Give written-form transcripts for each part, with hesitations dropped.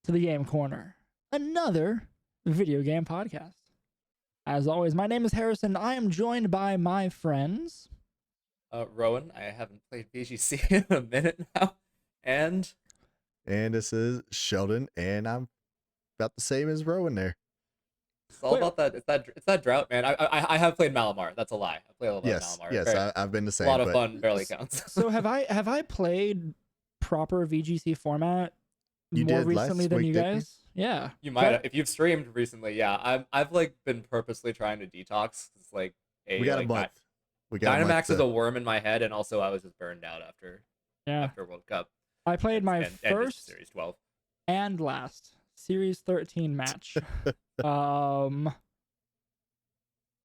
to the Game Corner, another video game podcast. As always, my name is Harrison. I am joined by my friends. Rowan, I haven't played VGC in a minute now, and this is Sheldon, and I'm about the same as Rowan there. it's all about that. It's that drought, man. I have played Malamar. That's a lie. I played a little bit of Malamar. Yes, I've been the same. A lot of fun, barely counts. So have I played proper VGC format You more did recently last than week, you didn't you? guys? Yeah, You might have, if you've streamed recently. Yeah, I've like been purposely trying to detox. It's like We got like, a month. We got a month Dynamax is a worm in my head, and also I was just burned out after World Cup. I played my and first Series 12 and last Series 13 match.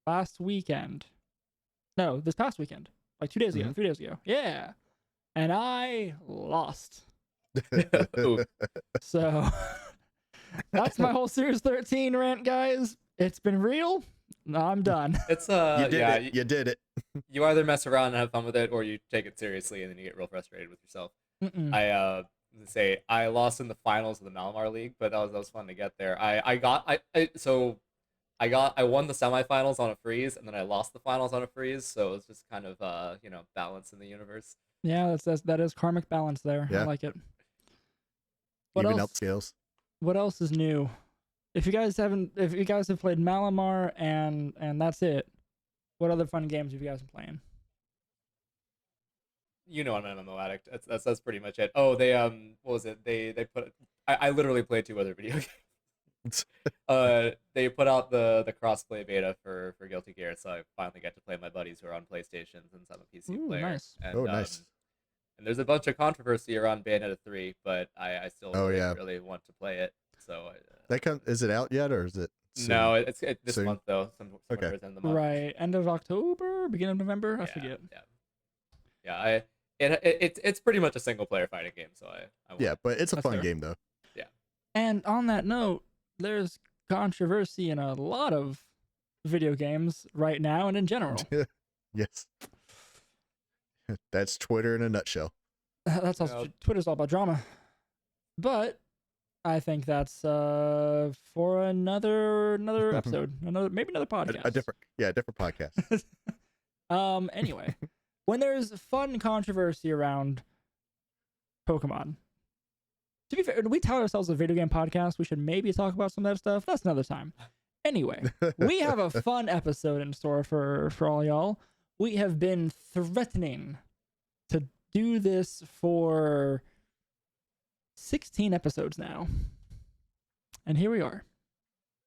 Last weekend. No, this past weekend. Like 2 days ago, 3 days ago. Yeah. And I lost. Ooh. So that's my whole Series 13 rant, guys. It's been real. No, I'm done. It's You did it. You either mess around and have fun with it, or you take it seriously and then you get real frustrated with yourself. I lost in the finals of the Malamar League, but that was fun to get there. I won the semifinals on a freeze, and then I lost the finals on a freeze, so it was just kind of balance in the universe. Yeah, that is karmic balance there. Yeah. I like it. Even up scales. What else is new? If you guys have played Malamar and that's it, what other fun games have you guys been playing? You know I'm an MMO addict. That's pretty much it. Oh, they what was it? They put I literally played 2 other video games. They put out the crossplay beta for Guilty Gear, so I finally get to play my buddies who are on PlayStation since I'm a PC Ooh, player. nice. And, Nice. And there's a bunch of controversy around Bayonetta 3, but I still really want to play it. So Is it out yet, or is it soon? no, it's this Soon? month though. Somewhere Okay. in the month. Right, end of October, beginning of November. I forget. Yeah. It's pretty much a single player fighting game, so I Yeah, but it's a That's fun fair. game though. And on that note, there's controversy in a lot of video games right now and in general. Yes. That's Twitter in a nutshell. That's also Twitter's all about drama. But I think that's for another episode, maybe another podcast. A different podcast. Anyway, when there's fun controversy around Pokemon, to be fair, we tell ourselves a video game podcast. We should maybe talk about some of that stuff. That's another time. Anyway, we have a fun episode in store for all y'all. We have been threatening to do this for 16 episodes now. And here we are.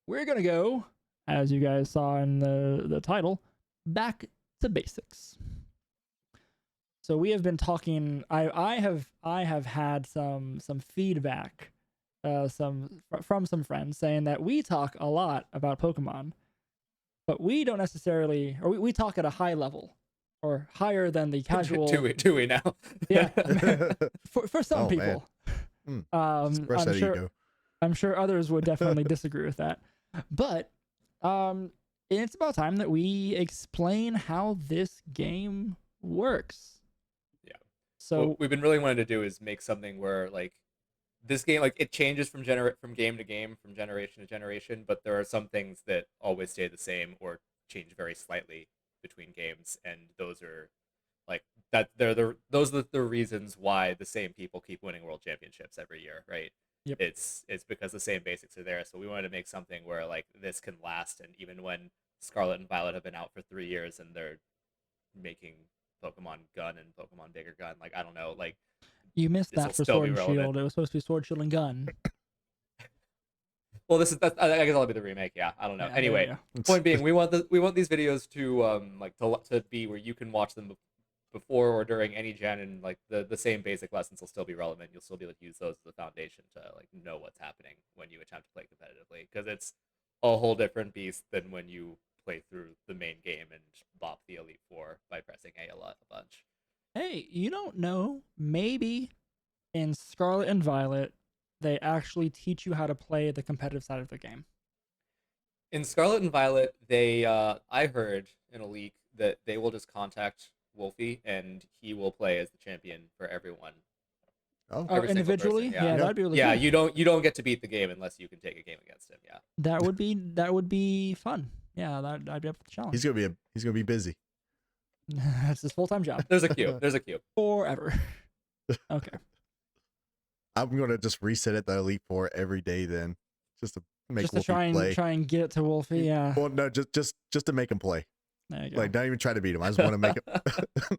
We're going to go, as you guys saw in the title, back to basics. So we have been talking. I have had some feedback, from some friends saying that we talk a lot about Pokemon, but we don't necessarily, or we talk at a high level, or higher than the casual. Do we now? Yeah, for some Oh, people. Express that ego. I'm sure others would definitely disagree with that, but it's about time that we explain how this game works. So what we've been really wanting to do is make something where like this game, like it changes from game to game, from generation to generation, but there are some things that always stay the same or change very slightly between games, and those are like that. Those are the reasons why the same people keep winning world championships every year, right? Yep. It's because the same basics are there. So we wanted to make something where like this can last, and even when Scarlet and Violet have been out for 3 years and they're making Pokemon Gun and Pokemon Bigger Gun, like I don't know, like you missed that for Sword and relevant. Shield. It was supposed to be Sword, Shield, and Gun. Well, I guess that'll be the remake. Yeah, I don't know. Yeah, Anyway, point being, we want these videos to be where you can watch them before or during any gen, and like the same basic lessons will still be relevant. You'll still be able to use those as a foundation to like know what's happening when you attempt to play competitively, because it's a whole different beast than when you play through the main game and bop the Elite Four by pressing A a bunch. Hey, you don't know. Maybe in Scarlet and Violet, they actually teach you how to play the competitive side of the game. In Scarlet and Violet, they I heard in a leak that they will just contact Wolfie and he will play as the champion for everyone Oh, Oh, Every single individually? person, Yeah, Yeah. that'd be really Yeah, cool. you don't get to beat the game unless you can take a game against him. Yeah. That would be fun. Yeah, I'd be up for the challenge. he's gonna be busy. That's his full time job There's a queue. There's a queue. forever. Okay. I'm gonna just reset it to Elite Four every day then, just to make Just to Wolfie play. try and get it to Wolfie. Yeah. Well, no, just to make him play. There you go. Like, not even try to beat him. I just want to make him.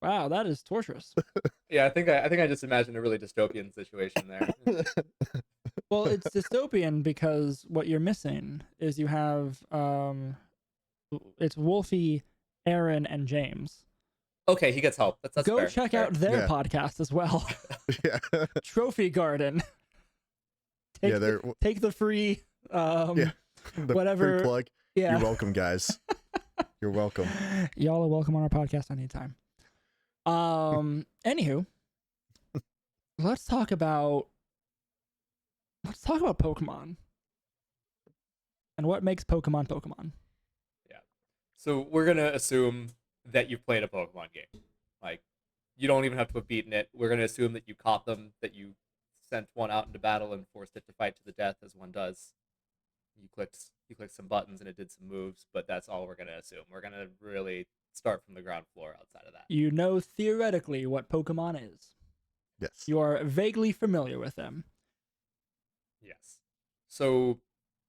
Wow, that is torturous. Yeah, I think I just imagined a really dystopian situation there. Well, it's dystopian because what you're missing is you have it's Wolfie, Aaron, and James. Okay, he gets help. That's Go fair. check fair. out their Yeah. podcast as well. Yeah, Trophy Garden. yeah. They're Take the free Yeah. the whatever. free plug. Yeah. You're welcome, guys. You're welcome. Y'all are welcome on our podcast anytime. Anywho, let's talk about Pokemon and what makes Pokemon Pokemon. So we're gonna assume that you've played a Pokemon game. Like, you don't even have to have beaten it. We're gonna assume that you caught them, that you sent one out into battle and forced it to fight to the death, as one does. You clicked some buttons and it did some moves, but that's all we're gonna assume. We're gonna really start from the ground floor outside of that. You know theoretically what Pokemon is. Yes. You are vaguely familiar with them. Yes. So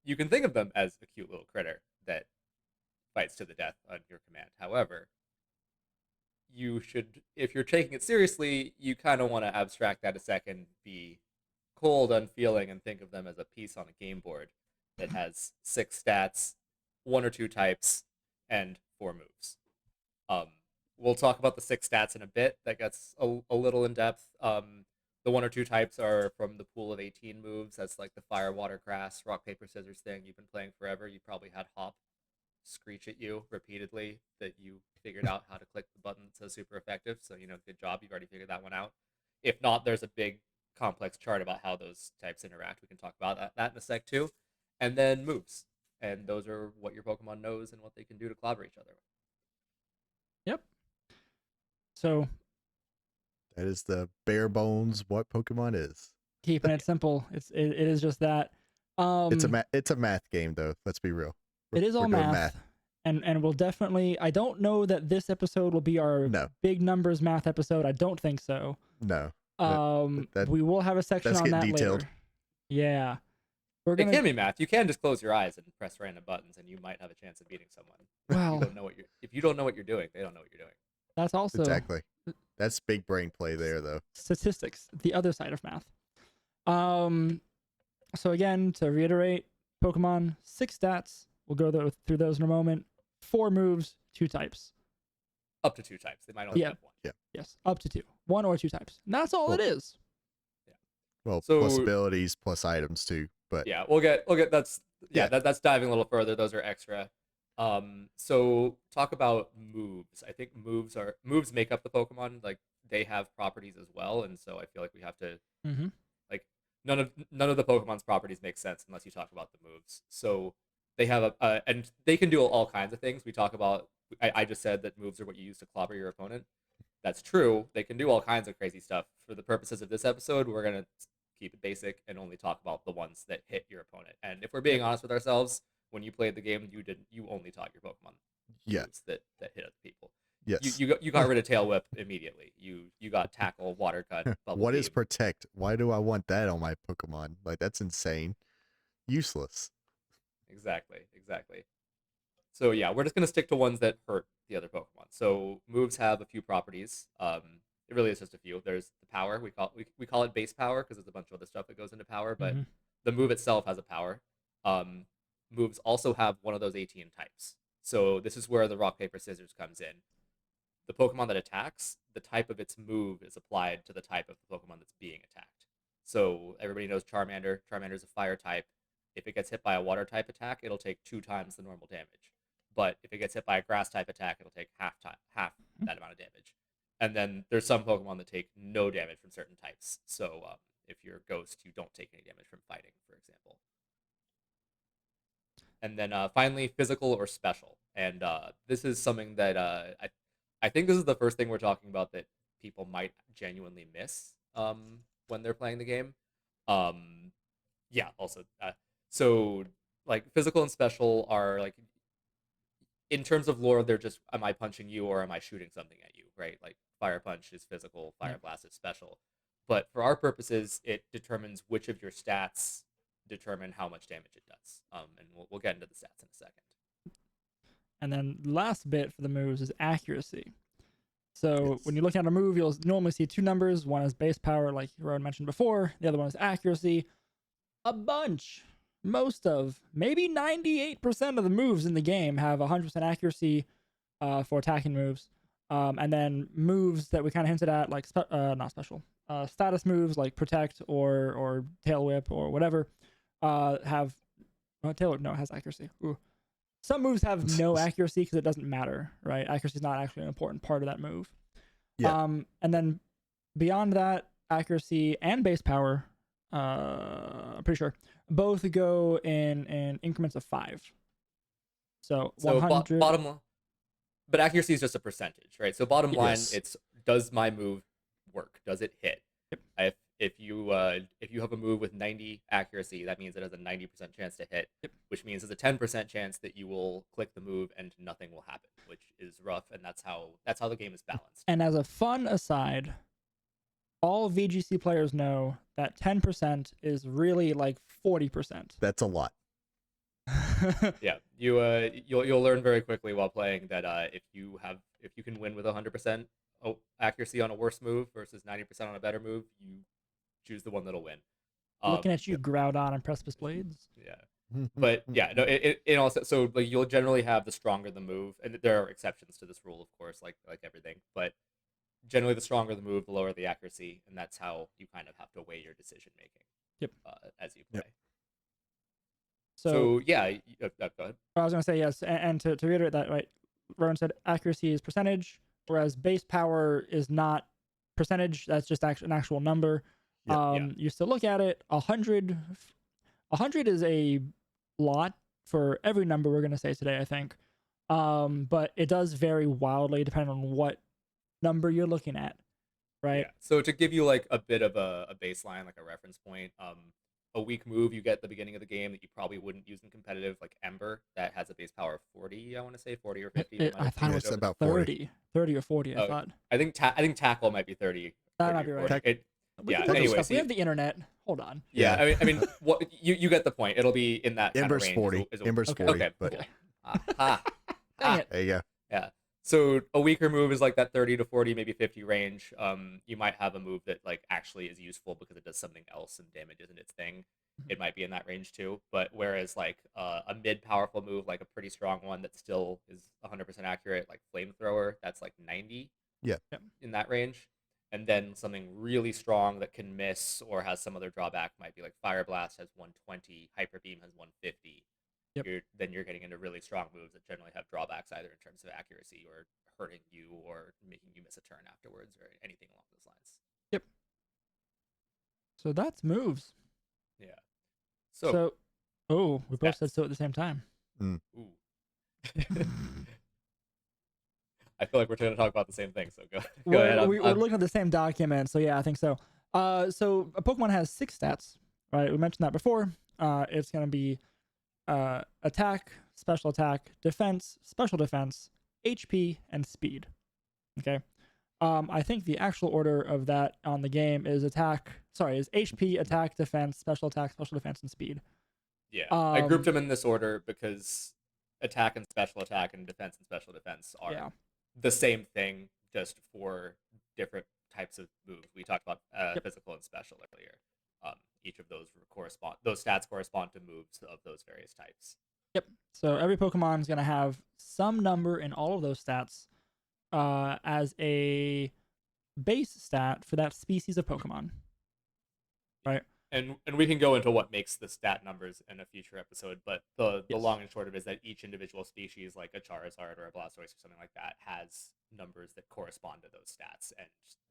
you can think of them as a cute little critter that fights to the death on your command. However, you should, if you're taking it seriously, you kind of want to abstract that a second, be cold, unfeeling, and think of them as a piece on a game board that has 6 stats, 1 or 2 types, and 4 moves. We'll talk about the 6 stats in a bit. That gets a little in depth. The 1 or 2 types are from the pool of 18 moves. That's like the fire, water, grass, rock, paper, scissors thing you've been playing forever. You probably had Hop screech at you repeatedly that you figured out how to click the button that says super effective. So, good job. You've already figured that one out. If not, there's a big complex chart about how those types interact. We can talk about that in a sec too. And then moves. And those are what your Pokemon knows and what they can do to clobber each other. Yep. So That is the bare bones what Pokemon is. keeping it simple, it is just that. It's a math game though. Let's be real. It is all We're doing math. And we'll definitely. I don't know that this episode will be our No, big numbers math episode. I don't think so. no. We will have a section that's on getting that detailed. later. Yeah, we're It gonna. can be math. You can just close your eyes and press random buttons, and you might have a chance of beating someone. Well, If you don't know what you're doing, they don't know what you're doing. that's also Exactly. That's big brain play there though. statistics, the other side of math. So again, to reiterate, Pokemon 6 stats. We'll go through those in a moment. 4 moves, 2 types. Up to 2 types. They might only Yeah. have 1. Yes, up to 2, 1 or 2 types. And that's all Cool. it is. Well, So- plus abilities, plus items too. But Yeah, we'll get that's Yeah. that's diving a little further. Those are extra. So talk about moves. I think moves make up the Pokemon. Like, they have properties as well, and so I feel like we have to Mm-hmm. like none of the Pokemon's properties make sense unless you talk about the moves. So they have and they can do all kinds of things. We talk about I just said that moves are what you use to clobber your opponent. That's true. They can do all kinds of crazy stuff. For the purposes of this episode, we're gonna keep it basic and only talk about the ones that hit your opponent. And if we're being honest with ourselves, when you played the game, you only taught your Pokemon yeah, moves that hit other people. yes. You got rid of Tail Whip immediately. You got Tackle, Water Cut, Bubble What is Beam. protect? Why do I want that on my Pokemon? Like, that's insane. Useless. Exactly. So yeah, we're just gonna stick to ones that hurt the other Pokemon. So moves have a few properties. It really is just a few. There's the power. We call it base power because there's a bunch of other stuff that goes into power, but Mhm. the move itself has a power. Moves also have one of those 18 types. So this is where the rock paper scissors comes in. The Pokemon that attacks, the type of its move is applied to the type of the Pokemon that's being attacked. So everybody knows Charmander. Charmander is a fire type. If it gets hit by a water type attack, it'll take 2 times the normal damage. But if it gets hit by a grass type attack, it'll take half that amount of damage. And then there's some Pokemon that take no damage from certain types. So if you're Ghost, you don't take any damage from fighting, for example. And then finally, physical or special. And this is something that I think this is the first thing we're talking about that people might genuinely miss when they're playing the game. Yeah. Also, so like physical and special are like in terms of lore, they're just am I punching you or am I shooting something at you, right? Like fire punch is physical, fire blast is special. But for our purposes, it determines which of your stats determine how much damage it does. And we'll get into the stats in a second. And then last bit for the moves is accuracy. So Yes. when you're looking at a move, you'll normally see two numbers. One is base power, like Rowan mentioned before. The other one is accuracy. A bunch, most of, maybe 98% of the moves in the game have 100% accuracy for attacking moves. And then moves that we kind of hinted at, like not special, status moves like protect or tail whip or whatever, have tail whip. No, it has accuracy. Ooh. Some moves have no accuracy because it doesn't matter, right? Accuracy is not actually an important part of that move. Yeah. And then beyond that, accuracy and base power, I'm pretty sure, both go in increments of 5. So 100. Bottom line, but accuracy is just a percentage, right? So bottom line, Yes. it's does my move work? Does it hit? Yep. If you have a move with 90 accuracy, that means it has a 90% chance to hit, which means there's a 10% chance that you will click the move and nothing will happen, which is rough, and that's how the game is balanced. And as a fun aside, all VGC players know that 10% is really like 40%. That's a lot. Yeah, you'll learn very quickly while playing that if you can win with 100% accuracy on a worse move versus 90% on a better move, you choose the one that'll win. Looking at you, Groudon and Precipice Blades. Yeah, but yeah, no, it also, so like you'll generally have the stronger the move, and there are exceptions to this rule, of course, like everything, but generally the stronger the move, the lower the accuracy, and that's how you kind of have to weigh your decision making. Yep. As you play. Yep. So yeah, go ahead. I was gonna say yes, and to reiterate that, right? Rowan said accuracy is percentage, whereas base power is not percentage. That's just an actual number. You still look at it. 100 is a lot for every number we're gonna say today, I think. But it does vary wildly depending on what number you're looking at, right? Yeah. So to give you like a bit of a baseline, like a reference point, a weak move you get at the beginning of the game that you probably wouldn't use in competitive, like Ember, that has a base power of 40, I want to say 40 or 50. I thought it was about 30 or 40. I thought. I think tackle might be 30. That might be right. Yeah. Anyway, we have the internet. Hold on. Yeah. I mean, what you get the point. It'll be in that Ember's kind of range. 40. Ember's okay. 40. Okay. But Dang it. there you go. Yeah. So a weaker move is like that 30 to 40, maybe 50 range. You might have a move that like actually is useful because it does something else and damage isn't its thing. It might be in that range too. But whereas like a mid powerful move, like a pretty strong one that still is 100% accurate, like Flamethrower, that's like 90. Yeah. In that range. And then something really strong that can miss or has some other drawback might be like Fire Blast has 120, Hyper Beam has 150. Then you're getting into really strong moves that generally have drawbacks either in terms of accuracy or hurting you or making you miss a turn afterwards or anything along those lines. Yep. So that's moves. Yeah. So we both said stats. so at the same time. Ooh. I feel like we're trying to talk about the same thing, so go ahead. We're looking at the same document, so yeah, I think so. So a Pokemon has 6 stats, right? We mentioned that before. It's going to be attack, special attack, defense, special defense, HP, and speed. Okay. I think the actual order of that on the game is HP, attack, defense, special defense, and speed. Yeah, I grouped them in this order because attack and special attack and defense and special defense are the same thing, just for different types of moves. We talked about physical and special earlier. Each of those those stats correspond to moves of those various types. Yep. So every Pokemon is going to have some number in all of those stats as a base stat for that species of Pokemon. Right. And we can go into what makes the stat numbers in a future episode, but the long and short of it is that each individual species, like a Charizard or a Blastoise or something like that, has numbers that correspond to those stats, and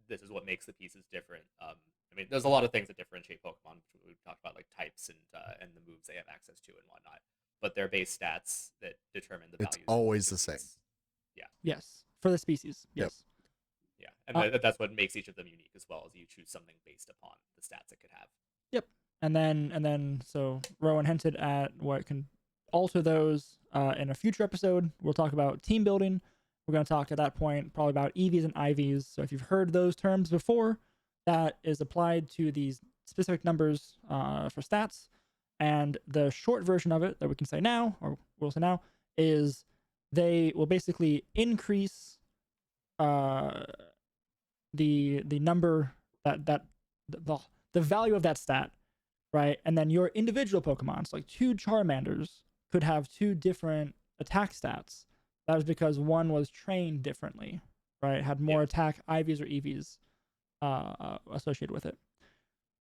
this is what makes the pieces different. I mean, there's a lot of things that differentiate Pokemon. We've talked about like types and the moves they have access to and whatnot, but they're base stats that determine the values. It's always the same. Yeah. Yes, for the species. Yes. Yeah, And that's what makes each of them unique as well, as you choose something based upon the stats it could have. Yep. And then so Rowan hinted at what can alter those in a future episode. We'll talk about team building. We're going to talk at that point probably about EVs and IVs. So if you've heard those terms before, that is applied to these specific numbers for stats. And the short version of it that we can say now, or we'll say now, is they will basically increase the number that the value of that stat, right? And then your individual Pokemon, so like 2 Charmanders, could have 2 different attack stats. That was because one was trained differently, right? Had more attack IVs or EVs associated with it.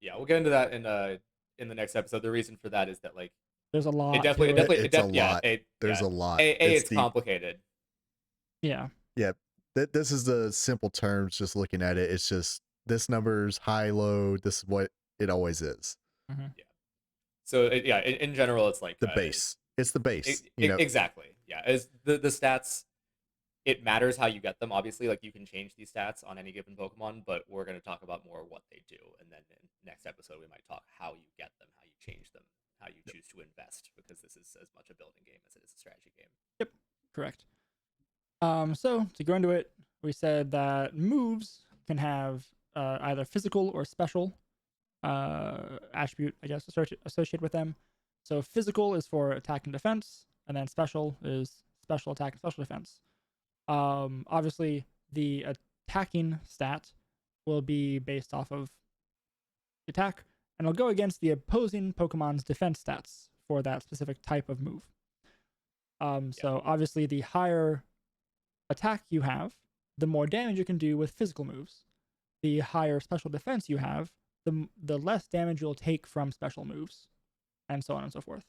Yeah, we'll get into that in the next episode. The reason for that is that like there's a lot. It's a lot. There's a lot. It's complicated. Yeah. Yeah. This is the simple terms. Just looking at it, it's just this number's high, low. This is what it always is. Mm-hmm. Yeah. So in general, it's like the base. It's the base. You know? Exactly. Yeah. As the stats, it matters how you get them. Obviously, like you can change these stats on any given Pokemon, but we're going to talk about more what they do, and then in next episode we might talk how you get them, how you change them, how you choose to invest, because this is as much a building game as it is a strategy game. Yep. Correct. So to go into it, we said that moves can have either physical or special attribute, I guess, associated with them. So physical is for attack and defense, and then special is special attack and special defense. Obviously, the attacking stat will be based off of attack, and it'll go against the opposing Pokemon's defense stats for that specific type of move. So obviously, the higher attack you have, the more damage you can do with physical moves. The higher special defense you have, the less damage you'll take from special moves, and so on and so forth.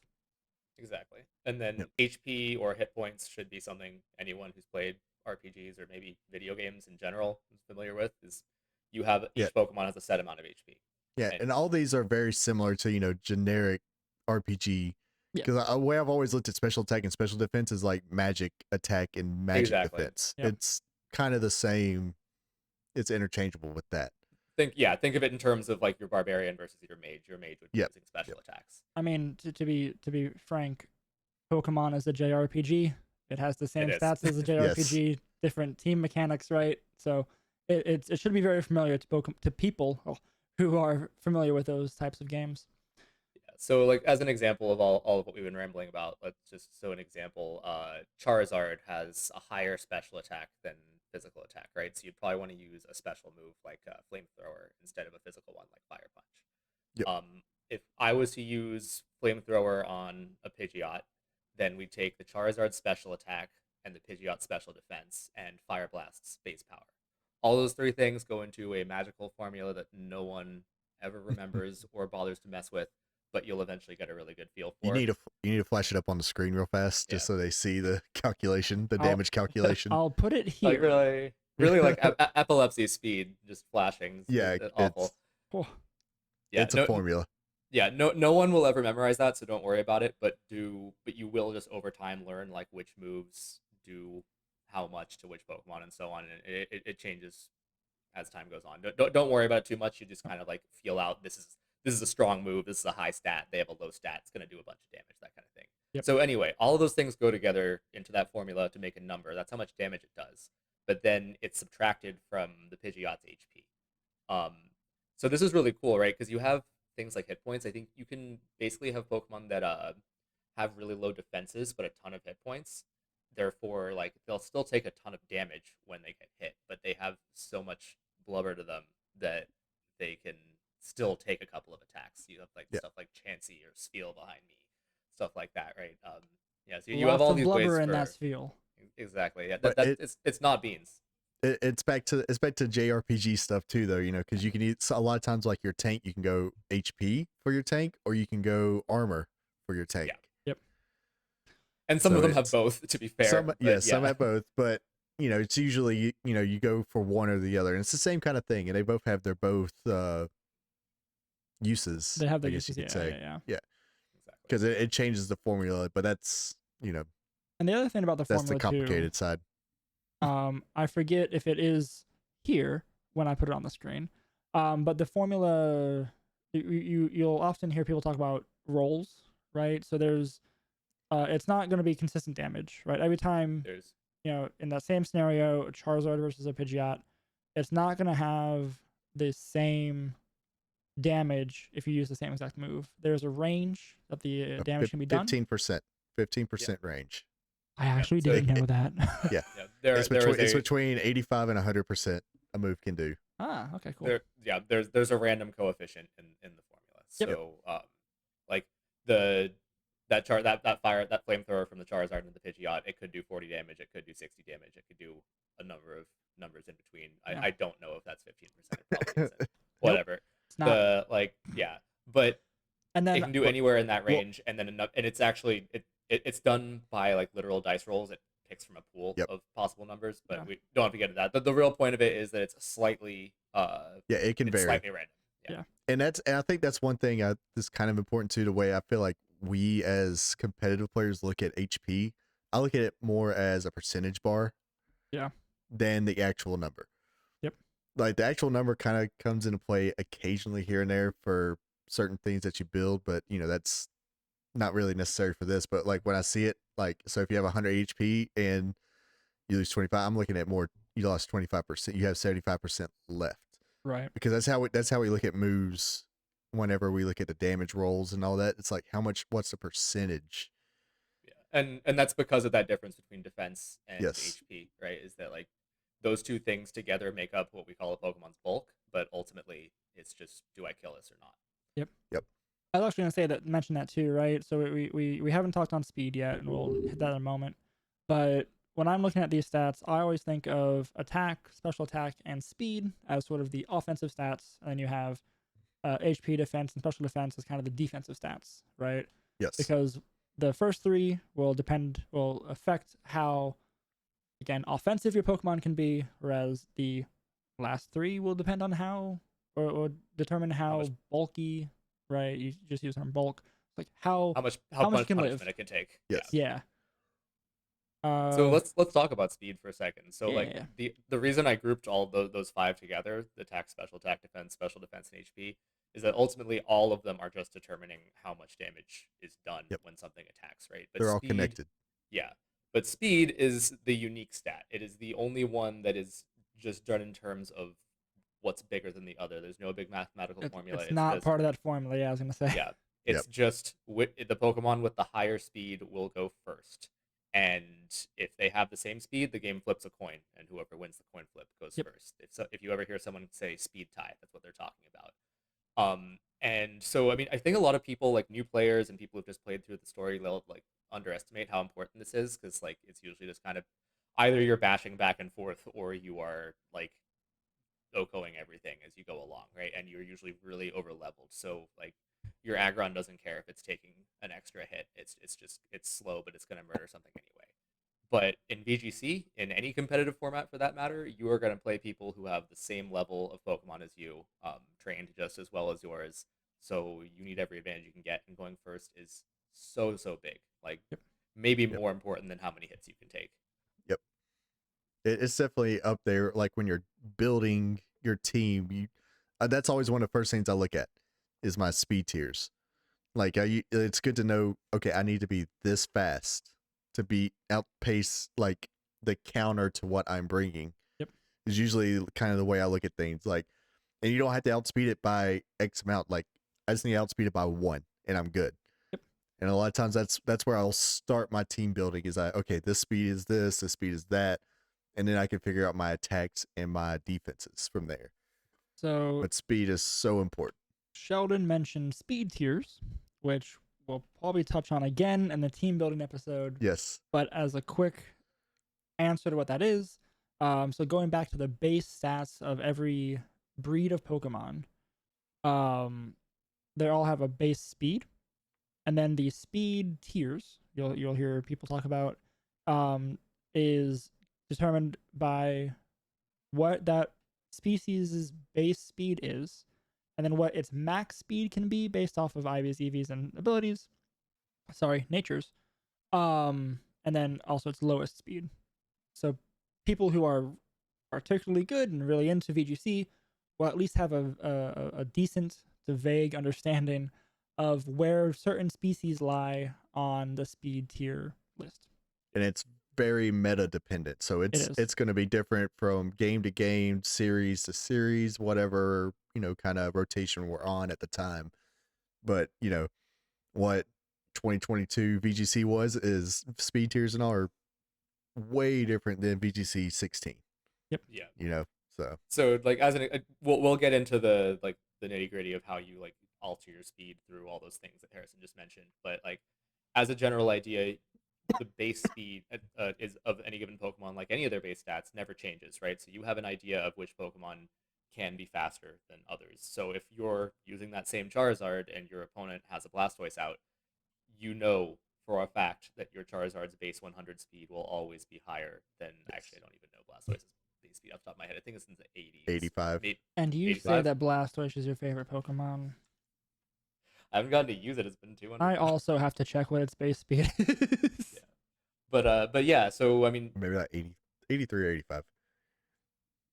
Exactly. And then HP or hit points should be something anyone who's played RPGs or maybe video games in general is familiar with. Is you have each Pokemon has a set amount of HP. Yeah, and all these are very similar to generic RPG. Because the way I've always looked at special attack and special defense is like magic attack and magic defense. Yep. It's kind of the same. It's interchangeable with that. Think of it in terms of like your barbarian versus your mage. Your mage would be using special attacks. I mean, to be frank, Pokemon is a JRPG. It has the same stats as a JRPG, different team mechanics, right? So it should be very familiar to people who are familiar with those types of games. Yeah. So like as an example of all of what we've been rambling about, let's just an example. Charizard has a higher special attack than physical attack, right? So you'd probably want to use a special move like Flamethrower instead of a physical one like Fire Punch. Yep. If I was to use Flamethrower on a Pidgeot, then we take the Charizard special attack and the Pidgeot special defense and Fire Blast's base power. All those 3 things go into a magical formula that no one ever remembers or bothers to mess with, but you'll eventually get a really good feel for. You need to flash it up on the screen real fast just so they see the calculation, the damage calculation. I'll put it here. Like really like epilepsy speed, just flashing. It's awful. It's a formula. Yeah, no one will ever memorize that, so don't worry about it. But you will just over time learn like which moves do how much to which Pokemon and so on, and it changes as time goes on. Don't worry about it too much. You just kind of like feel out this is a strong move. This is a high stat. They have a low stat. It's going to do a bunch of damage, that kind of thing. Yep. So anyway, all of those things go together into that formula to make a number. That's how much damage it does. But then it's subtracted from the Pidgeot's HP. So this is really cool, right? Because you have things like hit points. I think you can basically have Pokemon that have really low defenses but a ton of hit points. Therefore, like they'll still take a ton of damage when they get hit, but they have so much blubber to them that they can still take a couple of attacks. You have like stuff like Chansey or Spheal behind me, stuff like that, right? So you have all these blubber ways in that Spheal. Exactly. Yeah, it's not beans. It's back to JRPG stuff too, though. Because you can a lot of times like your tank, you can go HP for your tank, or you can go armor for your tank. Yeah. Yep. And some of them have both. To be fair, some have both, but it's usually you go for one or the other, and it's the same kind of thing, and they both have their both uses. They have their uses, yeah. Because it changes the formula, but that's And the other thing about the formula that's the complicated side. I forget if it is here, when I put it on the screen. But the formula, you'll often hear people talk about rolls, right? So there's it's not going to be consistent damage, right? Every time, in that same scenario, a Charizard versus a Pidgeot, it's not going to have the same damage if you use the same exact move. There's a range that the damage can be done. 15% range. I actually didn't know that. Yeah. It's between 85 and 100% a move can do. Ah, okay, cool. There's a random coefficient in the formula. So like that flamethrower from the Charizard and the Pidgeot, it could do 40 damage, it could do 60 damage, it could do a number of numbers in between. I don't know if that's 15%. It probably isn't. Whatever. It's not. But and then it can do anywhere in that range, and it's actually it's done by like literal dice rolls. It picks from a pool of possible numbers, but we don't have to get into that. The real point of it is that it's slightly it can vary, slightly random. Yeah. And I think that's one thing that's kind of important too, the way I feel like we as competitive players look at HP. I look at it more as a percentage bar than the actual number. Yep. Like the actual number kind of comes into play occasionally here and there for certain things that you build, but that's not really necessary for this. But like when I see it, like, so if you have 100 HP and you lose 25, I'm looking at more, you lost 25%, you have 75% left. Right. Because that's how we look at moves whenever we look at the damage rolls and all that. It's like what's the percentage? Yeah. And that's because of that difference between defense and Yes. HP, right? Is that like those two things together make up what we call a Pokemon's bulk, but ultimately it's just, do I kill this or not? Yep. I was actually going to mention that too, right? So we haven't talked on speed yet, and we'll hit that in a moment. But when I'm looking at these stats, I always think of attack, special attack, and speed as sort of the offensive stats, and then you have HP, defense, and special defense as kind of the defensive stats, right? Yes. Because the first three will affect how, again, offensive your Pokemon can be, whereas the last three will depend on how, or determine how bulky, right? You just use the term bulk. Like how much can punishment live. It can take. Yes. Yeah. So let's talk about speed for a second. So like the reason I grouped all those five together, the attack, special attack, defense, special defense, and HP, is that ultimately all of them are just determining how much damage is done when something attacks, right? But they're all connected. Yeah. But speed is the unique stat. It is the only one that is just done in terms of what's bigger than the other. There's no big mathematical formula. It's not part of that formula. Yeah, I was gonna say. Yeah, it's just the Pokemon with the higher speed will go first, and if they have the same speed, the game flips a coin, and whoever wins the coin flip goes first. If you ever hear someone say speed tie, that's what they're talking about. And so I mean, I think a lot of people, like new players and people who've just played through the story, they'll like underestimate how important this is, because like it's usually just kind of either you're bashing back and forth or you are like OHKOing everything as you go along, right? And you're usually really over leveled, so like your Aggron doesn't care if it's taking an extra hit. It's slow, but it's going to murder something anyway. But in VGC, in any competitive format for that matter, you are going to play people who have the same level of Pokemon as you, trained just as well as yours. So you need every advantage you can get, and going first is so big. Like maybe more important than how many hits you can take. Yep. It's definitely up there. Like when you're building your team, that's always one of the first things I look at is my speed tiers. Like it's good to know, okay, I need to be this fast to outpace like the counter to what I'm bringing. Yep. Is usually kind of the way I look at things. Like, and you don't have to outspeed it by X amount. Like I just need to outspeed it by 1 and I'm good. Yep. And a lot of times that's where I'll start my team building is okay, this speed is this speed is that. And then I can figure out my attacks and my defenses from there. But speed is so important. Sheldon mentioned speed tiers, which we'll probably touch on again in the team building episode. Yes. But as a quick answer to what that is, so going back to the base stats of every breed of Pokemon, they all have a base speed, and then the speed tiers you'll hear people talk about is determined by what that species' base speed is, and then what its max speed can be based off of IVs, EVs, and abilities. Natures. And then also its lowest speed. So people who are particularly good and really into VGC will at least have a decent to vague understanding of where certain species lie on the speed tier list. And it's very meta dependent. So it's going to be different from game to game, series to series, whatever, kind of rotation we're on at the time. But, what 2022 VGC is speed tiers and all are way different than VGC 16. Yep. Yeah. So like as we'll get into the nitty gritty of how you like alter your speed through all those things that Harrison just mentioned. But like as a general idea, the base speed is of any given Pokemon, like any of their base stats, never changes, right? So you have an idea of which Pokemon can be faster than others. So if you're using that same Charizard and your opponent has a Blastoise out, you know for a fact that your Charizard's base 100 speed will always be higher than, actually, I don't even know Blastoise's base speed off the top of my head. I think it's in the 80s. 85. And you 85? say that Blastoise is your favorite Pokemon. I haven't gotten to use it. It's been 200. I also have to check what its base speed is. Yeah. But yeah, so I mean, maybe like 80, 83 or 85.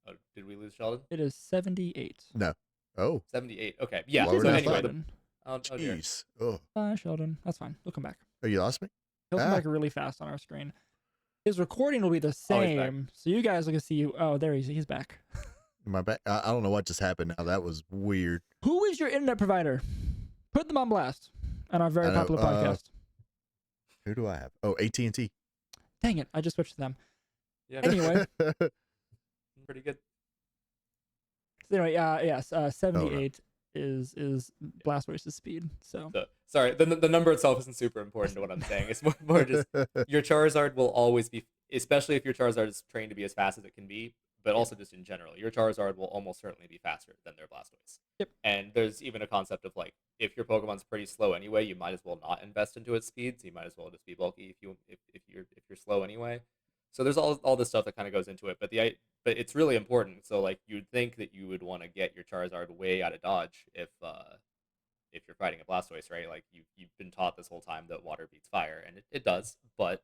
Oh, did we lose Sheldon? It is 78. No. Oh. 78. Okay. Yeah. Lower So than anyway, Sheldon. Jeez. Oh. Bye, Sheldon. That's fine. He'll come back. Oh, you lost me? He'll come back really fast on our screen. His recording will be the same, so you guys will see you. Oh, there he's back. Am I back? I don't know what just happened now. That was weird. Who is your internet provider? Put them on blast on our very popular podcast. Who do I have? Oh, AT&T. Dang it! I just switched to them. Yeah. Anyway, pretty good. Anyway, yes, 78 is Blastoise's speed. So sorry, the number itself isn't super important to what I'm saying. It's more just your Charizard will always be, especially if your Charizard is trained to be as fast as it can be, but also just in general, your Charizard will almost certainly be faster than their Blastoise. Yep. And there's even a concept of like, if your Pokemon's pretty slow anyway, you might as well not invest into its speed. So you might as well just be bulky if you're slow anyway. So there's all this stuff that kind of goes into it, but it's really important. So like you'd think that you would want to get your Charizard way out of dodge if you're fighting a Blastoise, right? Like you've been taught this whole time that water beats fire, and it does. But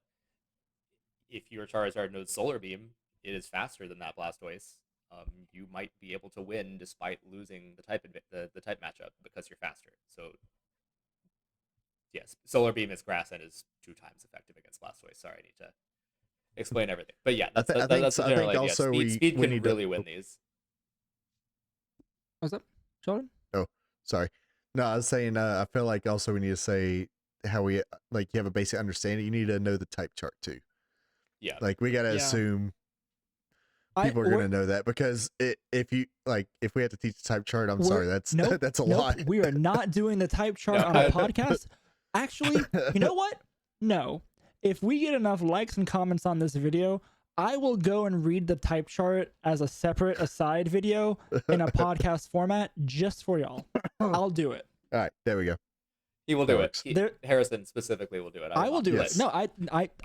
if your Charizard knows Solar Beam, it is faster than that Blastoise. You might be able to win despite losing the type matchup because you're faster. So yes, Solar Beam is grass and is 2 times effective against Blastoise. Sorry, I need to explain everything. But yeah, that's the general idea. Also speed can really win these. What's up, Sheldon? Oh, sorry. No, I was saying I feel like also we need to say how we like you have a basic understanding. You need to know the type chart too. Yeah. Like we gotta assume people are gonna know that because if we have to teach the type chart, I'm sorry, that's a lot. We are not doing the type chart on a podcast. Actually, you know what? No. If we get enough likes and comments on this video, I will go and read the type chart as a separate aside video in a podcast format just for y'all. I'll do it. All right, there we go. He will do it. Harrison specifically will do it. I will do it. No,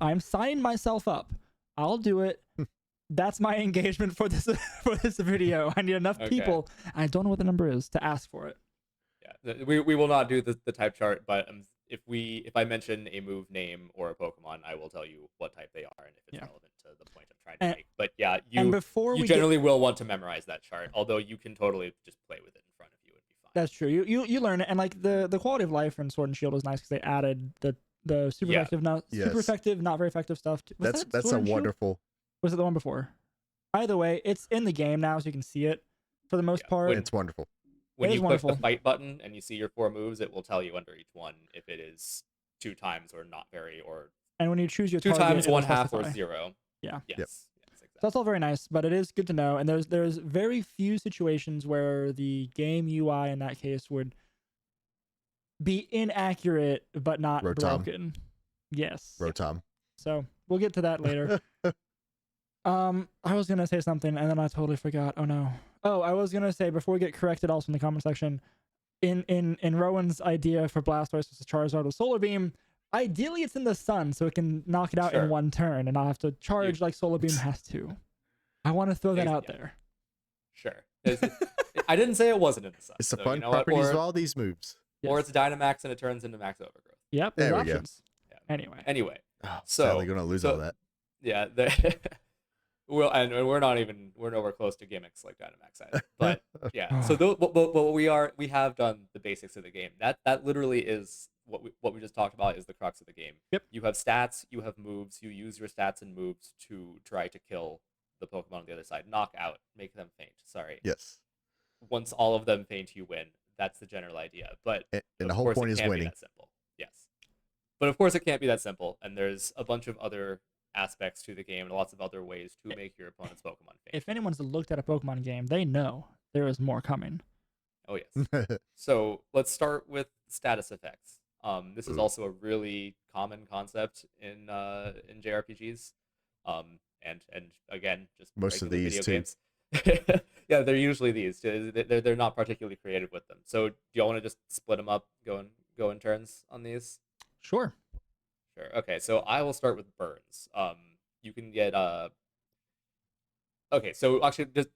I'm signing myself up. I'll do it. That's my engagement for this video. I need enough people. I don't know what the number is to ask for it. Yeah, we will not do the type chart, but if I mention a move name or a Pokemon, I will tell you what type they are and if it's relevant to the point I'm trying to make. But yeah, you generally will want to memorize that chart, although you can totally just play with it in front of you and be fine. That's true. You learn it, and like the quality of life in Sword and Shield is nice because they added the super effective, super effective, not very effective stuff. That's a wonderful. Was it the one before? Either way, it's in the game now, so you can see it for the most part. It's wonderful. When you click the fight button and you see your 4 moves, it will tell you under each one if it is 2 times or not very, or and when you choose your 2 target, times, 1/2, or 0. Yeah. Yes. Yep. Yes, exactly. So that's all very nice, but it is good to know. And there's very few situations where the game UI in that case would be inaccurate but not broken. Yes. Rotom. So we'll get to that later. I was gonna say something and then I totally forgot. Oh no. Oh, I was gonna say before we get corrected, also in the comment section, in Rowan's idea for Blastoise versus Charizard with Solar Beam, ideally it's in the sun so it can knock it out in one turn and not have to charge like Solar Beam has to. I want to throw that out there. Sure. I didn't say it wasn't in the sun. It's the fun properties of all these moves. Or it's Dynamax and it turns into Max Overgrowth. Yep. There we options. go. Yeah. Anyway. Oh, sadly gonna lose all that. Yeah. Well, and we're nowhere close to gimmicks like Dynamax either. But yeah, so what we have done the basics of the game. That literally is what we just talked about is the crux of the game. Yep. You have stats, you have moves, you use your stats and moves to try to kill the Pokemon on the other side, knock out, make them faint. Sorry. Yes. Once all of them faint, you win. That's the general idea. But and the whole point is winning. That simple. Yes. But of course, it can't be that simple, and there's a bunch of other aspects to the game and lots of other ways to make your opponent's Pokemon faint. If anyone's looked at a Pokemon game, they know there is more coming. Oh yes. So let's start with status effects. This is also a really common concept in JRPGs. And again, just most of these video games. Yeah, they're usually these. They're not particularly creative with them. So do y'all want to just split them up, go in turns on these? Sure. Sure. Okay, so I will start with burns. You can get Okay, so actually, just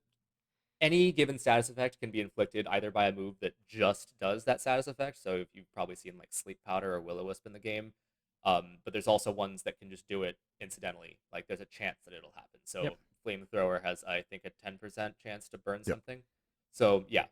any given status effect can be inflicted either by a move that just does that status effect. So if you've probably seen like Sleep Powder or Will-O-Wisp in the game, but there's also ones that can just do it incidentally. Like there's a chance that it'll happen. So Flamethrower has, I think, a 10% chance to burn something. So yeah,